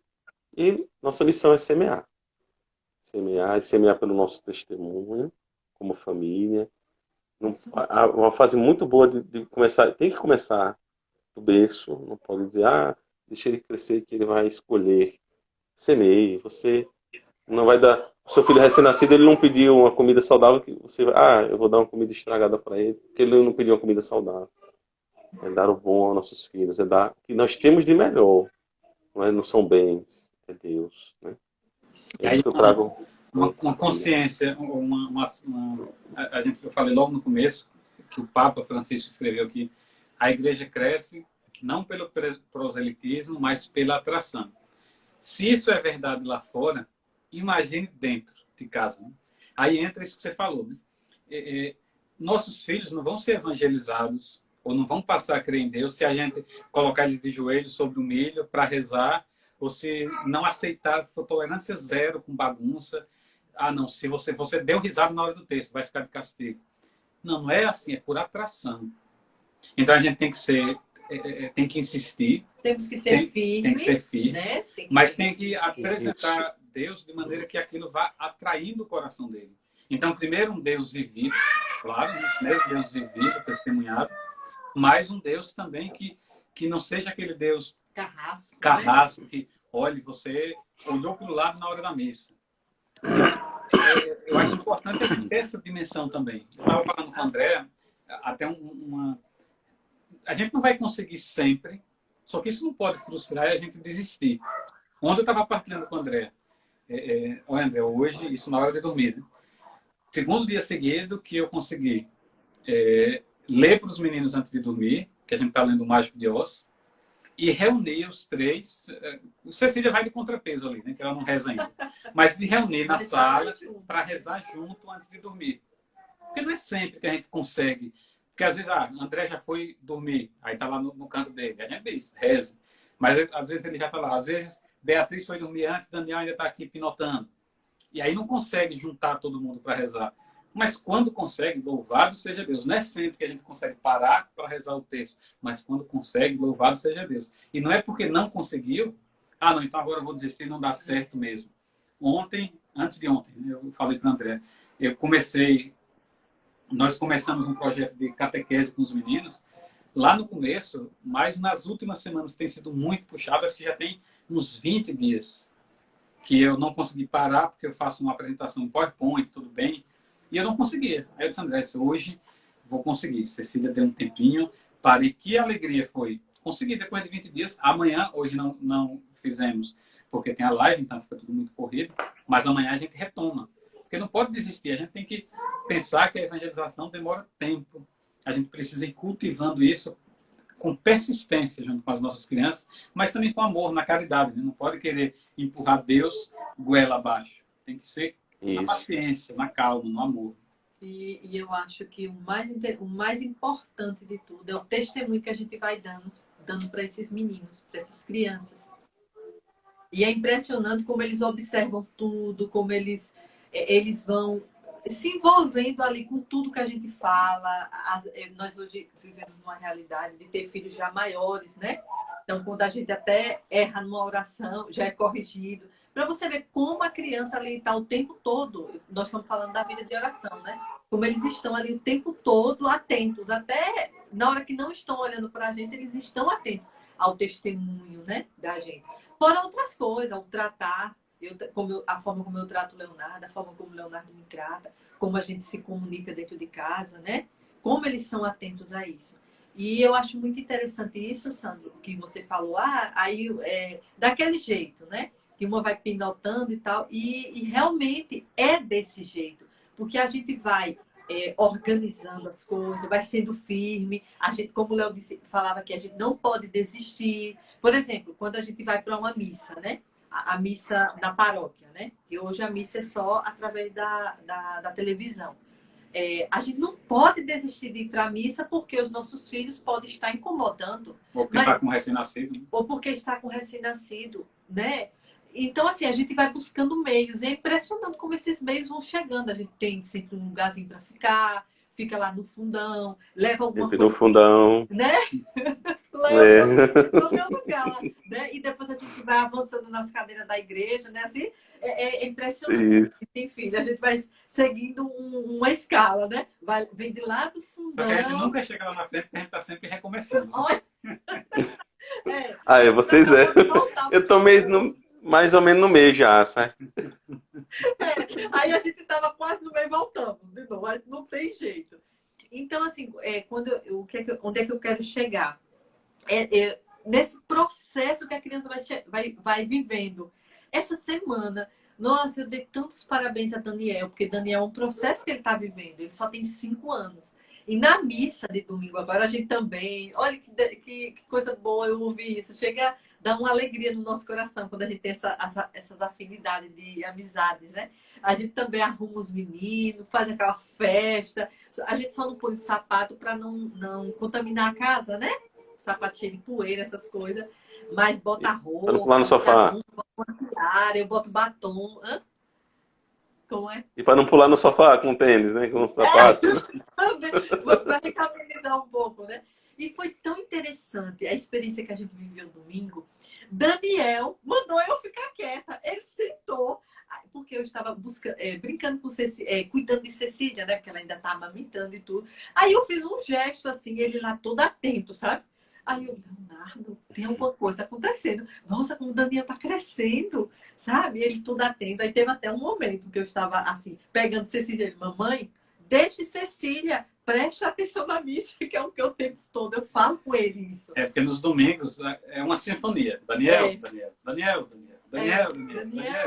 C: E nossa missão é semear. Semear e semear pelo nosso testemunho, como família. Uma fase muito boa de começar. Tem que começar do berço. Não pode dizer, deixa ele crescer que ele vai escolher. Semeie. Você não vai dar. O seu filho recém-nascido, ele não pediu uma comida saudável que você vai, eu vou dar uma comida estragada para ele, porque ele não pediu uma comida saudável. É dar o bom aos nossos filhos, é dar o que nós temos de melhor. Não são bens, é Deus, né? É isso que eu trago.
A: Uma consciência, eu falei logo no começo, que o Papa Francisco escreveu que a igreja cresce não pelo proselitismo, mas pela atração. Se isso é verdade lá fora, imagine dentro de casa, né? Aí entra isso que você falou, né? Nossos filhos não vão ser evangelizados ou não vão passar a crer em Deus se a gente colocar eles de joelhos sobre o milho para rezar, ou se não aceitar tolerância zero com bagunça. Não, se você deu risada na hora do texto, vai ficar de castigo. Não é assim, é por atração. Então a gente tem que insistir.
B: Temos que ser firmes.
A: Tem que ser firme,
B: né?
A: Mas tem que apresentar Deus de maneira que aquilo vá atraindo o coração dele. Então, primeiro um Deus vivido, claro, primeiro Deus vivido, testemunhado, mas um Deus também que não seja aquele Deus carrasco, que, olhe, você olhou para o lado na hora da missa. Eu acho importante a gente ter essa dimensão também. Eu estava falando com o André, até a gente não vai conseguir sempre, só que isso não pode frustrar e a gente desistir. Ontem eu estava partilhando com o André. Olha, André, hoje, isso na hora de dormir, né? Segundo dia seguido que eu consegui ler para os meninos antes de dormir, que a gente está lendo o Mágico de Oz, e reunir os 3. O Cecília vai de contrapeso ali, né? Que ela não reza ainda. Mas de reunir na sala para rezar junto antes de dormir. Porque não é sempre que a gente consegue. Porque às vezes, André já foi dormir, aí tá lá no canto dele. A gente diz, reze. Mas às vezes ele já tá lá. Às vezes, Beatriz foi dormir antes, Daniel ainda tá aqui pinotando. E aí não consegue juntar todo mundo para rezar. Mas quando consegue, louvado seja Deus. Não é sempre que a gente consegue parar para rezar o texto, mas quando consegue, louvado seja Deus. E não é porque não conseguiu, não, então agora eu vou desistir, não dá certo mesmo. Ontem, antes de ontem, eu falei para o André, nós começamos um projeto de catequese com os meninos, lá no começo, mas nas últimas semanas tem sido muito puxado, acho que já tem uns 20 dias que eu não consegui parar, porque eu faço uma apresentação em PowerPoint, tudo bem, e eu não conseguia. Aí eu disse, André, hoje vou conseguir. Cecília deu um tempinho, parei. Que alegria foi. Consegui depois de 20 dias. Amanhã, hoje não fizemos, porque tem a live, então fica tudo muito corrido, mas amanhã a gente retoma. Porque não pode desistir, a gente tem que pensar que a evangelização demora tempo. A gente precisa ir cultivando isso com persistência junto com as nossas crianças, mas também com amor, na caridade. Né? Não pode querer empurrar Deus goela abaixo. Tem que ser na paciência, na calma, no amor.
B: E eu acho que o mais importante de tudo é o testemunho que a gente vai dando para esses meninos, para essas crianças. E é impressionante como eles observam tudo, como eles vão se envolvendo ali com tudo que a gente fala. Nós hoje vivemos numa realidade de ter filhos já maiores, né? Então, quando a gente até erra numa oração, já é corrigido. Para você ver como a criança ali está o tempo todo. Nós estamos falando da vida de oração, né? Como eles estão ali o tempo todo atentos. Até na hora que não estão olhando para a gente, eles estão atentos ao testemunho, né, da gente. Fora outras coisas, ao tratar. A forma como eu trato o Leonardo, a forma como o Leonardo me trata, como a gente se comunica dentro de casa, né? Como eles são atentos a isso. E eu acho muito interessante isso, Sandro, que você falou, daquele jeito, né? Que uma vai pinotando e tal, e realmente é desse jeito, porque a gente vai organizando as coisas, vai sendo firme, a gente, como o Léo falava que a gente não pode desistir. Por exemplo, quando a gente vai para uma missa, né? A missa da paróquia, né? E hoje a missa é só através da televisão. A gente não pode desistir de ir para a missa porque os nossos filhos podem estar incomodando.
A: Ou porque está com recém-nascido.
B: Ou porque está com recém-nascido, né? Então, assim, a gente vai buscando meios. É impressionante como esses meios vão chegando. A gente tem sempre um lugarzinho para fica lá no fundão, leva alguma coisa.
C: No fundão.
B: Né? Leva no meu lugar, né? E depois a gente vai avançando nas cadeiras da igreja, né? Assim, é impressionante.
C: Isso.
B: Enfim, a gente vai seguindo uma escala, né? Vem de lá do fundão.
A: Só que a gente nunca chega lá na frente, porque a gente está sempre recomeçando.
C: Vocês eu tô mais ou menos no meio já, sabe?
B: Aí a gente tava quase no meio voltando, de novo, mas não tem jeito. Então, assim, onde é que eu quero chegar? Nesse processo que a criança vai vivendo. Essa semana, nossa, eu dei tantos parabéns a Daniel, porque Daniel é um processo que ele está vivendo. Ele só tem 5 anos. E na missa de domingo agora, a gente também... Olha que coisa boa eu ouvir isso. Chega a dar uma alegria no nosso coração quando a gente tem essas afinidades de amizades, né? A gente também arruma os meninos, faz aquela festa. A gente só não põe o sapato para não contaminar a casa, né? O sapato cheio de poeira, essas coisas. Mas bota roupa,
C: para não pular no sofá.
B: Bota eu boto batom. Hã? Como é?
C: E para não pular no sofá com tênis, né? Com sapato.
B: Para recapitalizar um pouco, né? E foi tão interessante a experiência que a gente viveu domingo. Daniel mandou eu ficar quieta. Ele sentou, porque eu estava brincando com Cecília, cuidando de Cecília, né? Porque ela ainda está amamentando e tudo. Aí eu fiz um gesto assim, ele lá todo atento, sabe? Aí eu, Leonardo, tem alguma coisa acontecendo. Nossa, como o Daniel tá crescendo, sabe? Ele todo atento. Aí teve até um momento que eu estava assim, pegando Cecília. Ele, mamãe, deixe Cecília, preste atenção na missa, que é o que o tempo todo eu falo com ele isso.
A: Porque nos domingos é uma sinfonia. Daniel,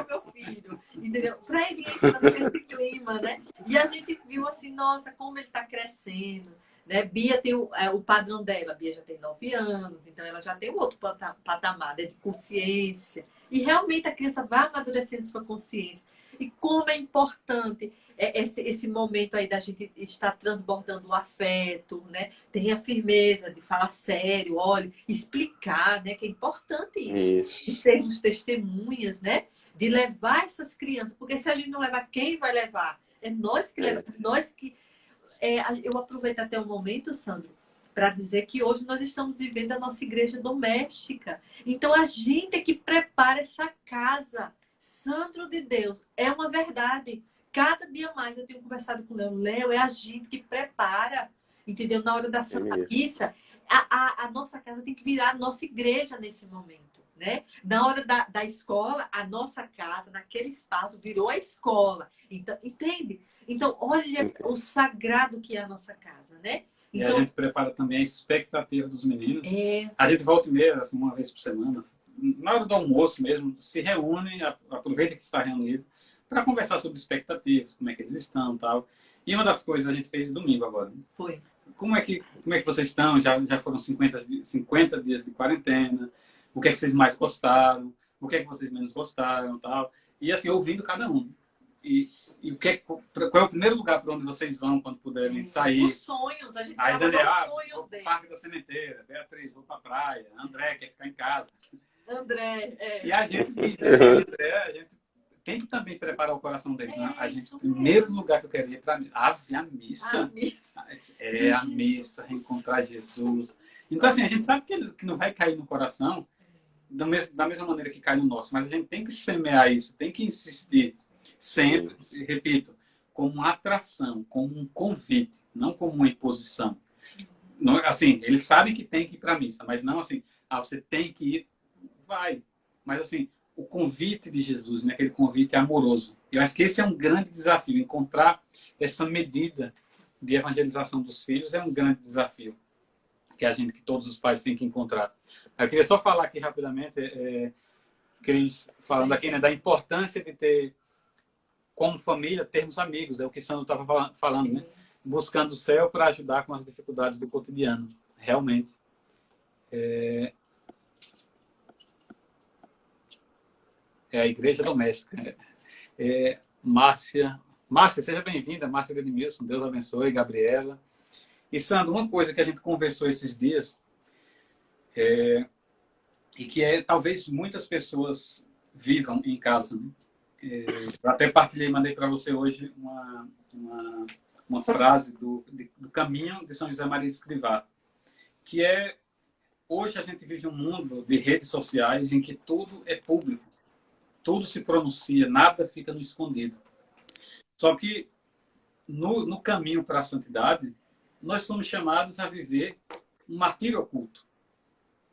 B: meu filho. Entendeu? Para ele entrar nesse clima, né? E a gente viu assim, nossa, como ele tá crescendo. Né? Bia tem o padrão dela. Bia já tem 9 anos, então ela já tem um outro patamar, né? De consciência. E realmente a criança vai amadurecendo sua consciência. E como é importante esse momento aí da gente estar transbordando o afeto, né? Ter a firmeza de falar sério, olha, explicar, né? Que é importante isso. De
C: Isso.
B: sermos testemunhas, né? De levar essas crianças. Porque se a gente não levar, quem vai levar? É nós que levamos. Nós que... eu aproveito até o momento, Sandro, para dizer que hoje nós estamos vivendo a nossa igreja doméstica. Então, a gente é que prepara essa casa. Santo de Deus, é uma verdade. Cada dia mais eu tenho conversado com o Léo. Léo, é a gente que prepara, entendeu? Na hora da Santa Missa, a nossa casa tem que virar a nossa igreja nesse momento, né? Na hora da escola, a nossa casa, naquele espaço, virou a escola. Então, entende? Então, olha o sagrado que é a nossa casa, né?
A: E
B: então,
A: a gente prepara também a expectativa dos meninos. A gente volta e meia, assim, uma vez por semana, na hora do almoço mesmo, se reúne, aproveita que está reunido, para conversar sobre expectativas, como é que eles estão e tal. E uma das coisas a gente fez domingo agora. Né?
B: Foi.
A: Como é que vocês estão? Já foram 50 dias de quarentena. O que é que vocês mais gostaram? O que é que vocês menos gostaram tal. E assim, ouvindo cada um. E qual é o primeiro lugar para onde vocês vão quando puderem sair?
B: Os sonhos, a gente
A: aí
B: fala
A: Daniel,
B: dos sonhos
A: vou
B: dele.
A: pro Parque da Sementeira, Beatriz, vou para a praia, André quer ficar em casa.
B: André,
A: E a gente tem que também preparar o coração deles. Né? A gente, primeiro lugar que eu quero ir para a missa. A missa, reencontrar Jesus. Então, assim, a gente sabe que não vai cair no coração da mesma maneira que cai no nosso, mas a gente tem que semear isso, tem que insistir sempre, repito, como uma atração, como um convite, não como uma imposição. Não, assim, eles sabem que tem que ir para a missa, mas não assim, você tem que ir, vai. Mas assim, o convite de Jesus, né? Aquele convite amoroso. Eu acho que esse é um grande desafio. Encontrar essa medida de evangelização dos filhos é um grande desafio que todos os pais têm que encontrar. Eu queria só falar aqui rapidamente, Cris, falando aqui, né, da importância de ter, como família, termos amigos. É o que o Sandro estava falando, né? Buscando o céu para ajudar com as dificuldades do cotidiano. Realmente. É a igreja doméstica. Márcia, seja bem-vinda. Márcia Denilson, Deus abençoe. Gabriela. E, Sandro, uma coisa que a gente conversou esses dias, e que talvez muitas pessoas vivam em casa. Né? Eu até partilhei, mandei para você hoje uma frase do Caminho de São José Maria Escrivá, que hoje a gente vive um mundo de redes sociais em que tudo é público. Tudo se pronuncia, nada fica no escondido. Só que no caminho para a santidade, nós somos chamados a viver um martírio oculto.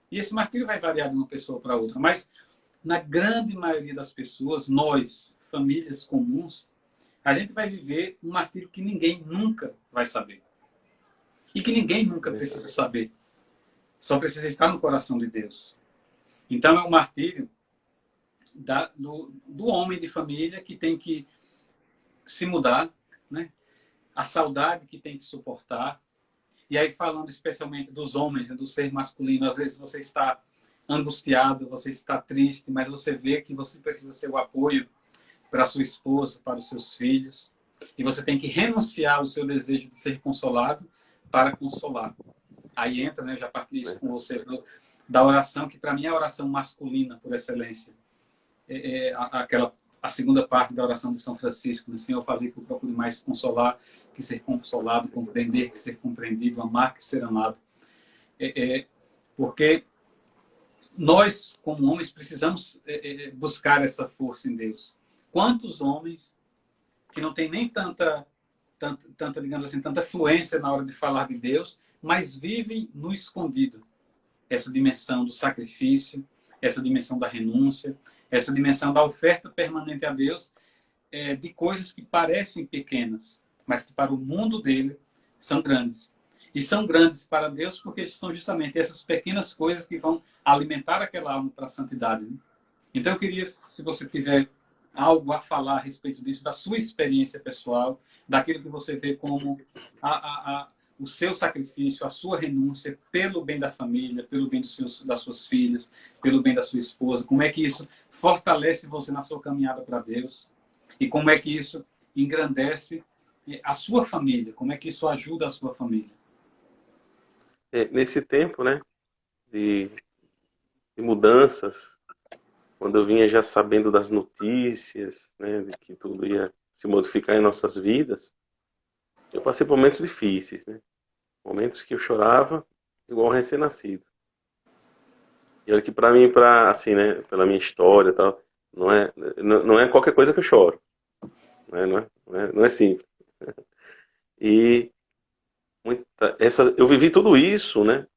A: E esse martírio vai variar de uma pessoa para outra. Mas, na grande maioria das pessoas, nós, famílias comuns, a gente vai viver um martírio que ninguém nunca vai saber. E que ninguém nunca precisa saber. Só precisa estar no coração de Deus. Então, é um martírio do homem de família que tem que se mudar, né? A saudade que tem que suportar. E aí, falando especialmente dos homens, né, do ser masculino, às vezes você está angustiado, você está triste, mas você vê que você precisa ser o apoio para a sua esposa, para os seus filhos. E você tem que renunciar ao seu desejo de ser consolado para consolar. Aí entra, né, eu já partilhei isso com você, da oração, que para mim é a oração masculina por excelência. A segunda parte da oração de São Francisco, né? Senhor, fazer que eu procure mais consolar que ser consolado, compreender que ser compreendido, amar que ser amado. Porque nós, como homens, precisamos buscar essa força em Deus. Quantos homens que não têm nem tanta, digamos assim, tanta fluência na hora de falar de Deus, mas vivem no escondido. Essa dimensão do sacrifício, essa dimensão da renúncia, essa dimensão da oferta permanente a Deus, de coisas que parecem pequenas, mas que para o mundo dele são grandes. E são grandes para Deus porque são justamente essas pequenas coisas que vão alimentar aquela alma para a santidade. Né? Então eu queria, se você tiver algo a falar a respeito disso, da sua experiência pessoal, daquilo que você vê como o seu sacrifício, a sua renúncia pelo bem da família, pelo bem das suas filhas, pelo bem da sua esposa. Como é que isso fortalece você na sua caminhada para Deus? E como é que isso engrandece a sua família? Como é que isso ajuda a sua família?
C: Nesse tempo, né, de, de mudanças, quando eu vinha já sabendo das notícias, né, de que tudo ia se modificar em nossas vidas, eu passei por momentos difíceis, né? Momentos que eu chorava igual um recém-nascido. E olha que para mim, assim, né, pela minha história e tal, não é qualquer coisa que eu choro, né? Não é simples. E eu vivi tudo isso, né,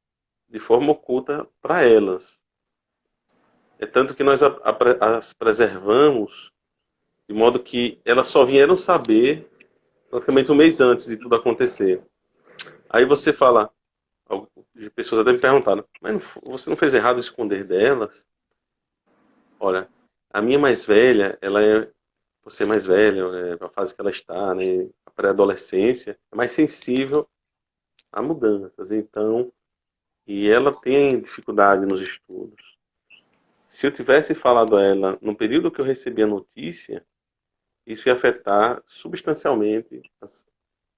C: de forma oculta para elas. É tanto que nós as preservamos de modo que elas só vieram saber praticamente um mês antes de tudo acontecer. Aí você fala, pessoas até me perguntaram, mas você não fez errado em esconder delas? Olha, a minha mais velha, ela é, por ser mais velha, a fase que ela está, né, a pré-adolescência, é mais sensível a mudanças. Então, e ela tem dificuldade nos estudos. Se eu tivesse falado a ela no período que eu recebi a notícia, isso ia afetar substancialmente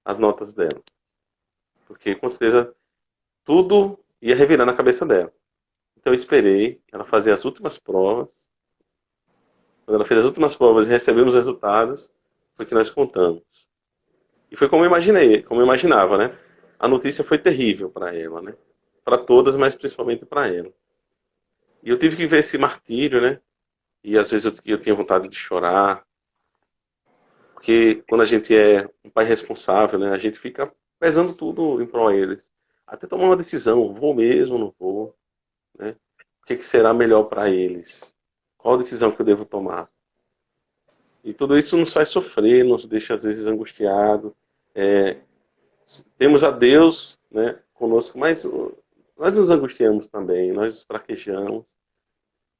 C: as notas dela. Porque, com certeza, tudo ia revirar na cabeça dela. Então, eu esperei ela fazer as últimas provas. Quando ela fez as últimas provas e recebeu os resultados, foi que nós contamos. E foi como eu imaginei, como eu imaginava, né? A notícia foi terrível para ela, né? Para todas, mas principalmente para ela. E eu tive que ver esse martírio, né? E às vezes eu tinha vontade de chorar, porque quando a gente é um pai responsável, né? A gente fica pesando tudo em prol deles. Até tomar uma decisão, vou mesmo, não vou, né? O que será melhor para eles? Qual a decisão que eu devo tomar? E tudo isso nos faz sofrer, nos deixa às vezes angustiado. É, temos a Deus, né, conosco, mas nós nos angustiamos também, nós fraquejamos,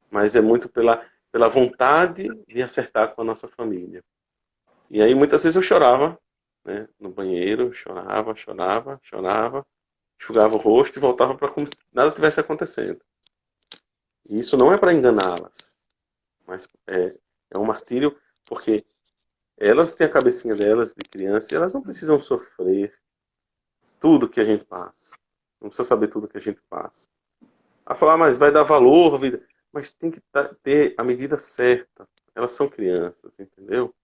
C: mas é muito pela vontade de acertar com a nossa família. E aí muitas vezes eu chorava, né, no banheiro, chorava, enxugava o rosto e voltava para como se nada tivesse acontecendo. E isso não é para enganá-las, mas é um martírio porque elas têm a cabecinha delas de criança e elas não precisam sofrer tudo que a gente passa. Não precisa saber tudo que a gente passa. A falar, mas vai dar valor à vida. Mas tem que ter a medida certa. Elas são crianças, entendeu?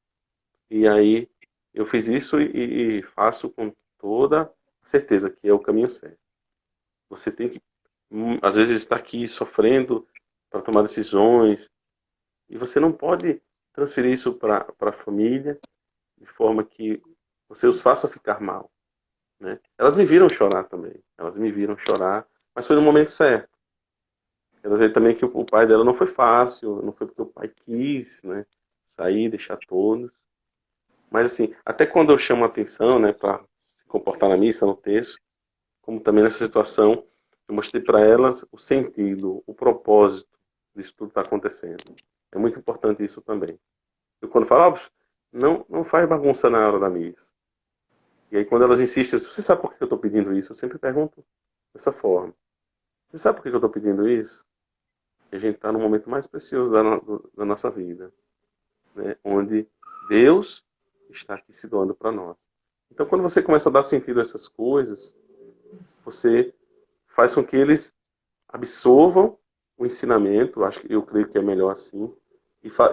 C: E aí eu fiz isso e faço com toda certeza que é o caminho certo. Você tem que, às vezes, estar aqui sofrendo para tomar decisões. E você não pode transferir isso para a família de forma que você os faça ficar mal. Né? Elas me viram chorar também. Elas me viram chorar, mas foi no momento certo. Elas viram também que o pai dela não foi fácil, não foi porque o pai quis, né, sair, deixar todos. Mas assim, até quando eu chamo a atenção, né, para se comportar na missa, no texto, como também nessa situação, eu mostrei para elas o sentido, o propósito disso tudo está acontecendo. É muito importante isso também. Eu quando falo, não faz bagunça na hora da missa. E aí quando elas insistem, você sabe por que eu estou pedindo isso? Eu sempre pergunto dessa forma. Você sabe por que eu estou pedindo isso? Que a gente está no momento mais precioso da nossa vida, né? Onde Deus está aqui se doando para nós. Então quando você começa a dar sentido a essas coisas, você faz com que eles absorvam o ensinamento, eu creio que é melhor assim,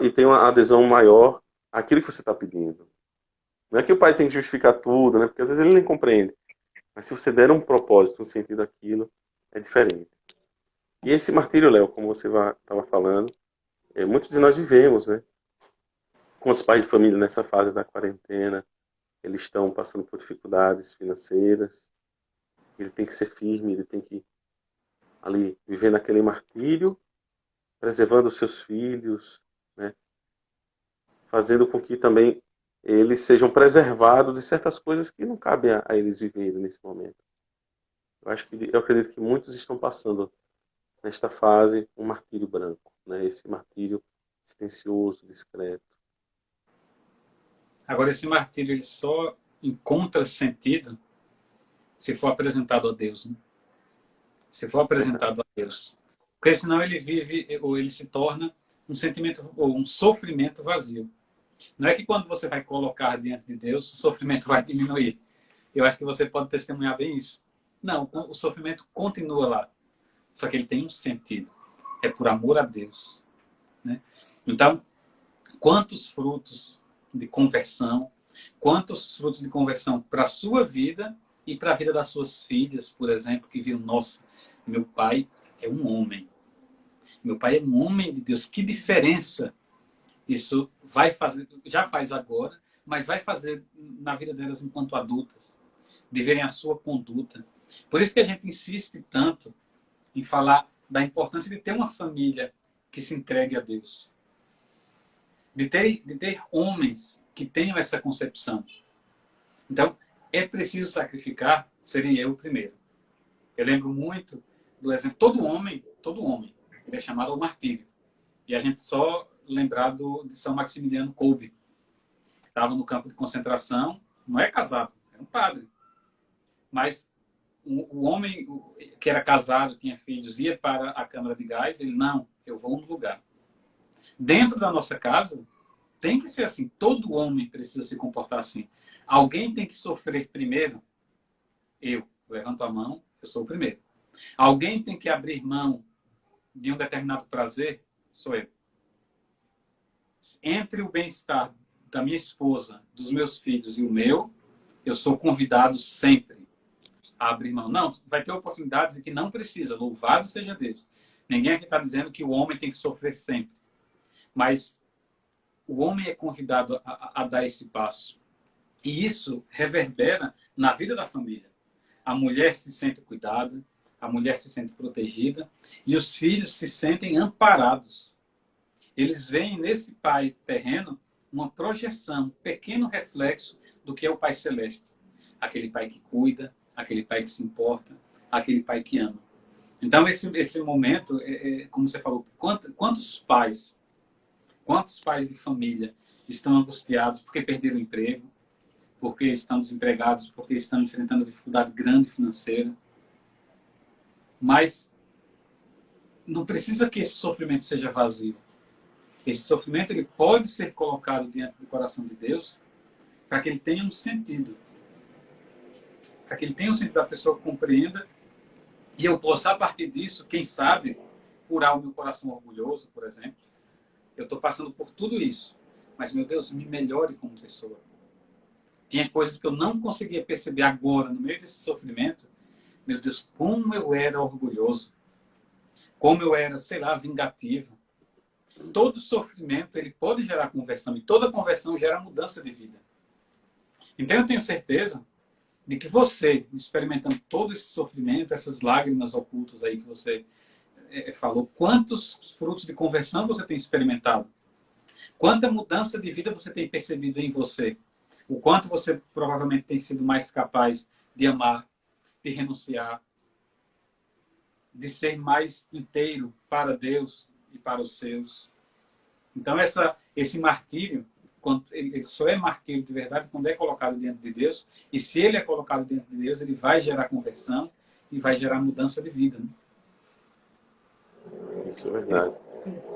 C: e tenham uma adesão maior àquilo que você está pedindo. Não é que o pai tem que justificar tudo, né? Porque às vezes ele nem compreende. Mas se você der um propósito, um sentido àquilo, é diferente. E esse martírio, Léo, como você estava falando, muitos de nós vivemos, né? Com os pais de família nessa fase da quarentena, eles estão passando por dificuldades financeiras, ele tem que ser firme, ele tem que ali viver naquele martírio, preservando os seus filhos, né? Fazendo com que também eles sejam preservados de certas coisas que não cabem a eles viverem nesse momento. Eu acredito que muitos estão passando nesta fase um martírio branco, né? Esse martírio silencioso, discreto.
A: Agora, esse martírio ele só encontra sentido se for apresentado a Deus, né? Se for apresentado a Deus. Porque senão ele vive, ou ele se torna um sentimento, ou um sofrimento vazio. Não é que quando você vai colocar diante de Deus, o sofrimento vai diminuir. Eu acho que você pode testemunhar bem isso. Não, o sofrimento continua lá. Só que ele tem um sentido. É por amor a Deus. Né? Então, quantos frutos de conversão, para a sua vida e para a vida das suas filhas, por exemplo, que viram, nossa, meu pai é um homem. Meu pai é um homem de Deus. Que diferença isso vai fazer, já faz agora, mas vai fazer na vida delas enquanto adultas, de verem a sua conduta. Por isso que a gente insiste tanto em falar da importância de ter uma família que se entregue a Deus. De ter homens que tenham essa concepção. Então, é preciso sacrificar, seria eu o primeiro. Eu lembro muito do exemplo, todo homem, ele é chamado ao martírio. E a gente só lembrar de São Maximiliano Kolbe, que estava no campo de concentração, não é casado, é um padre. Mas o homem que era casado, tinha filhos, ia para a câmara de gás, ele, não, eu vou no lugar. Dentro da nossa casa, tem que ser assim. Todo homem precisa se comportar assim. Alguém tem que sofrer primeiro. Eu levanto a mão, eu sou o primeiro. Alguém tem que abrir mão de um determinado prazer, sou eu. Entre o bem-estar da minha esposa, dos meus filhos e o meu, eu sou convidado sempre a abrir mão. Não, vai ter oportunidades em que não precisa. Louvado seja Deus. Ninguém aqui está dizendo que o homem tem que sofrer sempre. Mas o homem é convidado a dar esse passo. E isso reverbera na vida da família. A mulher se sente cuidada, a mulher se sente protegida e os filhos se sentem amparados. Eles veem nesse pai terreno uma projeção, um pequeno reflexo do que é o pai celeste. Aquele pai que cuida, aquele pai que se importa, aquele pai que ama. Então, esse momento, como você falou, quantos pais de família estão angustiados porque perderam o emprego, porque estão desempregados, porque estão enfrentando dificuldade grande financeira. Mas não precisa que esse sofrimento seja vazio. Esse sofrimento ele pode ser colocado diante do coração de Deus para que ele tenha um sentido. Para que ele tenha um sentido, a pessoa compreenda e eu possa, a partir disso, quem sabe, curar o meu coração orgulhoso, por exemplo. Eu estou passando por tudo isso. Mas, meu Deus, me melhore como pessoa. Tinha coisas que eu não conseguia perceber agora, no meio desse sofrimento. Meu Deus, como eu era orgulhoso. Como eu era, sei lá, vingativo. Todo sofrimento, ele pode gerar conversão. E toda conversão gera mudança de vida. Então, eu tenho certeza de que você, experimentando todo esse sofrimento, essas lágrimas ocultas aí que você falou, quantos frutos de conversão você tem experimentado? Quanta mudança de vida você tem percebido em você? O quanto você provavelmente tem sido mais capaz de amar, de renunciar, de ser mais inteiro para Deus e para os seus. Então, esse martírio, ele só é martírio de verdade quando é colocado diante de Deus. E se ele é colocado diante de Deus, ele vai gerar conversão e vai gerar mudança de vida. Né?
C: Isso é verdade.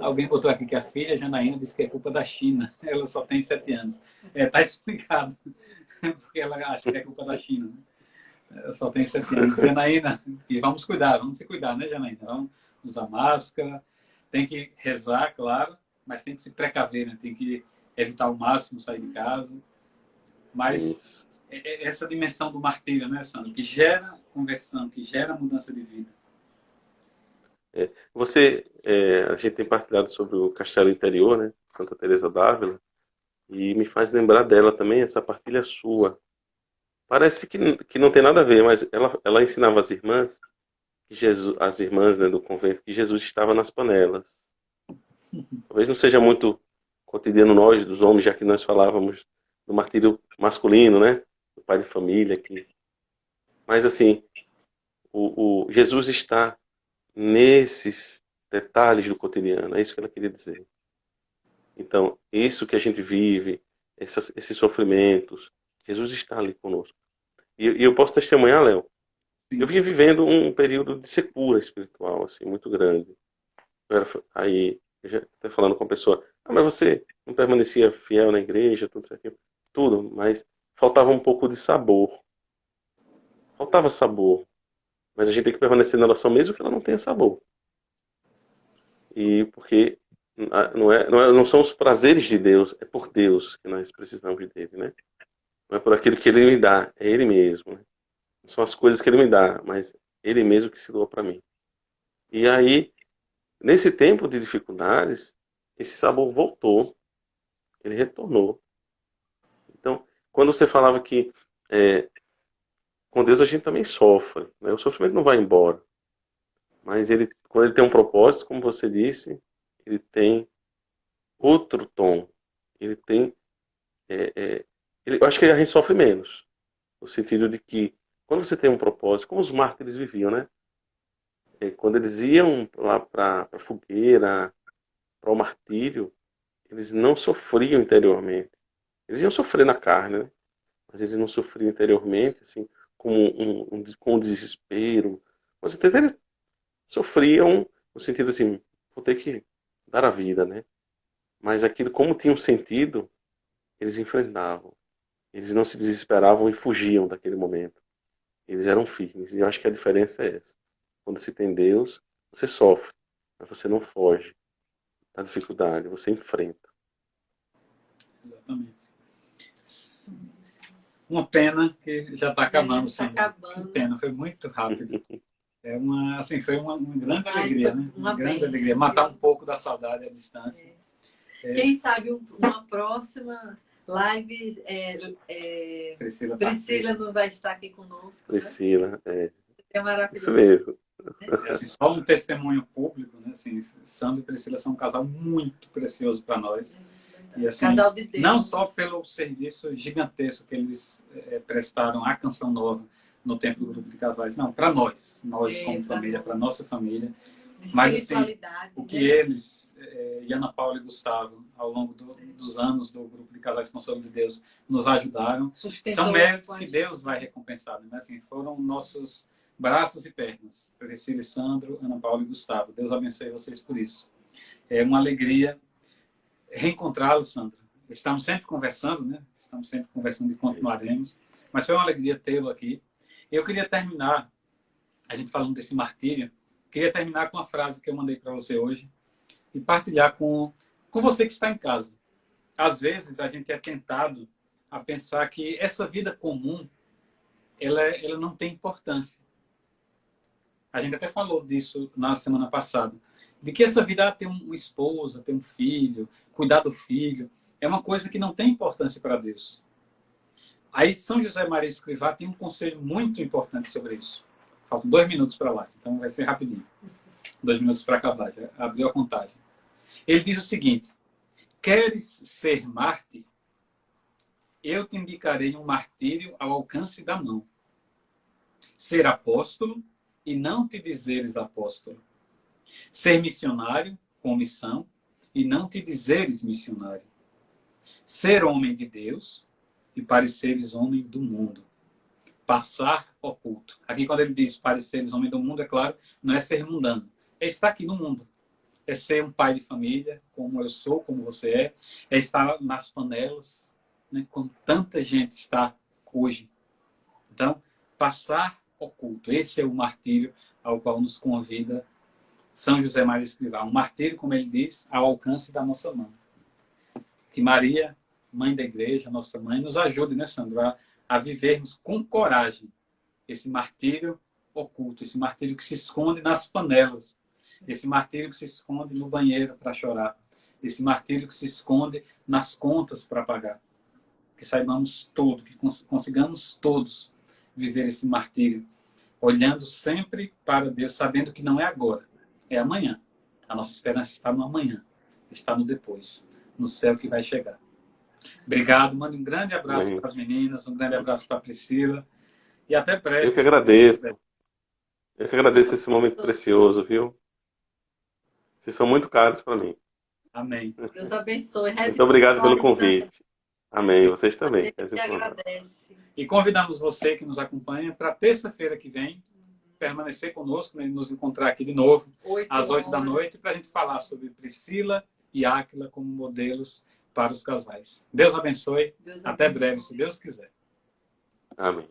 A: Alguém botou aqui que a filha, Janaína, disse que é culpa da China. Ela só tem 7 anos. Está explicado. Porque ela acha que é culpa da China. Né? Ela só tem 7 anos. Janaína, e vamos se cuidar, né, Janaína? Vamos usar máscara. Tem que rezar, claro, mas tem que se precaver, né? Tem que evitar ao máximo sair de casa. Mas essa dimensão do martírio, né, Sandro? Que gera conversão, que gera mudança de vida.
C: A gente tem partilhado sobre o Castelo Interior, né? Santa Teresa d'Ávila, e me faz lembrar dela também, essa partilha sua. Parece que não tem nada a ver, mas ela ensinava as irmãs, as irmãs, né, do convento, que Jesus estava nas panelas. Talvez não seja muito cotidiano nós, dos homens, já que nós falávamos do martírio masculino, né? Do pai de família aqui. Mas assim, o Jesus está nesses detalhes do cotidiano, é isso que ela queria dizer. Então, isso que a gente vive, esses sofrimentos, Jesus está ali conosco. E eu posso testemunhar, Léo, eu vinha vivendo um período de secura espiritual, assim, muito grande. Aí, eu já estou falando com a pessoa, Ah, mas você não permanecia fiel na igreja, tudo certinho? Tudo, mas faltava um pouco de sabor. Faltava sabor. Mas a gente tem que permanecer na oração mesmo que ela não tenha sabor. E porque não são os prazeres de Deus, é por Deus que nós precisamos dele, né? Não é por aquilo que ele me dá, é ele mesmo, né? Não são as coisas que ele me dá, mas ele mesmo que se doa para mim. E aí, nesse tempo de dificuldades, esse sabor voltou, ele retornou. Então, quando você falava que com Deus a gente também sofre, né? O sofrimento não vai embora, mas quando ele tem um propósito, como você disse, ele tem outro tom. Ele tem, é, é, eu acho que a gente sofre menos, no sentido de que quando você tem um propósito, como os mártires viviam, né? Quando eles iam lá para a fogueira, para o martírio, eles não sofriam interiormente. Eles iam sofrer na carne, né? Mas eles não sofriam interiormente, assim, com um desespero. Com certeza eles sofriam no sentido assim, vou ter que dar a vida, né? Mas aquilo, como tinha um sentido, eles enfrentavam. Eles não se desesperavam e fugiam daquele momento. Eles eram firmes. E eu acho que a diferença é essa. Quando se tem Deus, você sofre, mas você não foge da dificuldade, você enfrenta.
A: Exatamente. Uma pena que já está acabando.
B: Já está acabando.
A: Que pena, foi muito rápido. Foi uma grande
B: Ai,
A: alegria, né?
B: Uma
A: grande
B: bênção,
A: alegria. Matar um pouco da saudade à distância.
B: Quem sabe uma próxima live, Priscila não vai estar aqui conosco.
C: Priscila,
B: né? É maravilhoso.
C: Isso mesmo.
A: Assim, só um testemunho público, né? Assim, Sandro e Priscila são um casal muito precioso para nós. E, assim,
B: casal de Deus.
A: Não só pelo serviço gigantesco que eles prestaram à Canção Nova no tempo do grupo de casais, não, para nós como família, para nossa família. Mas assim, o que eles, e Ana Paula e Gustavo, ao longo dos anos do grupo de casais Consolo de Deus, nos ajudaram, são méritos que Deus vai recompensar. Né? Assim, foram nossos braços e pernas, Priscila e Sandro, Ana Paula e Gustavo. Deus abençoe vocês por isso. É uma alegria reencontrá-los, Sandra. Estamos sempre conversando, né? Estamos sempre conversando e continuaremos. Mas foi uma alegria tê-lo aqui. Eu queria terminar, a gente falando desse martírio, queria terminar com uma frase que eu mandei para você hoje e partilhar com você que está em casa. Às vezes a gente é tentado a pensar que essa vida comum, ela não tem importância. A gente até falou disso na semana passada. De que essa vida ter uma esposa, ter um filho, cuidar do filho, é uma coisa que não tem importância para Deus. Aí São José Maria Escrivá tem um conselho muito importante sobre isso. Faltam 2 minutos para lá, então vai ser rapidinho. 2 minutos para acabar, já abriu a contagem. Ele diz o seguinte: queres ser mártir? Eu te indicarei um martírio ao alcance da mão. Ser apóstolo e não te dizeres apóstolo. Ser missionário com missão e não te dizeres missionário. Ser homem de Deus e pareceres homem do mundo. Passar oculto. Aqui quando ele diz pareceres homem do mundo, é claro, não é ser mundano. É estar aqui no mundo. É ser um pai de família, como eu sou, como você é. É estar nas panelas, né, como tanta gente está hoje. Então, passar oculto. Esse é o martírio ao qual nos convida São José Maria Escrivá. Um martírio, como ele diz, ao alcance da nossa mão. Que Maria, mãe da igreja, nossa mãe, nos ajude, né, Sandro, a vivermos com coragem esse martírio oculto, esse martírio que se esconde nas panelas, esse martírio que se esconde no banheiro para chorar, esse martírio que se esconde nas contas para pagar. Que saibamos tudo, que consigamos todos viver esse martírio, olhando sempre para Deus, sabendo que não é agora, é amanhã. A nossa esperança está no amanhã, está no depois, no céu que vai chegar. Obrigado, mando um grande abraço para as meninas, um grande abraço para a Priscila e até breve.
C: Eu que agradeço. Eu que agradeço esse momento precioso, viu? Vocês são muito caros para mim.
A: Amém.
B: Deus abençoe.
C: Muito obrigado pelo convite. Amém. Vocês também.
B: A gente agradece.
A: E convidamos você que nos acompanha para terça-feira que vem permanecer conosco, né, nos encontrar aqui de novo às 8 da noite para a gente falar sobre Priscila e Áquila como modelos para os casais. Deus abençoe.
B: Deus
A: Até
B: abençoe.
A: breve, se Deus quiser.
C: Amém.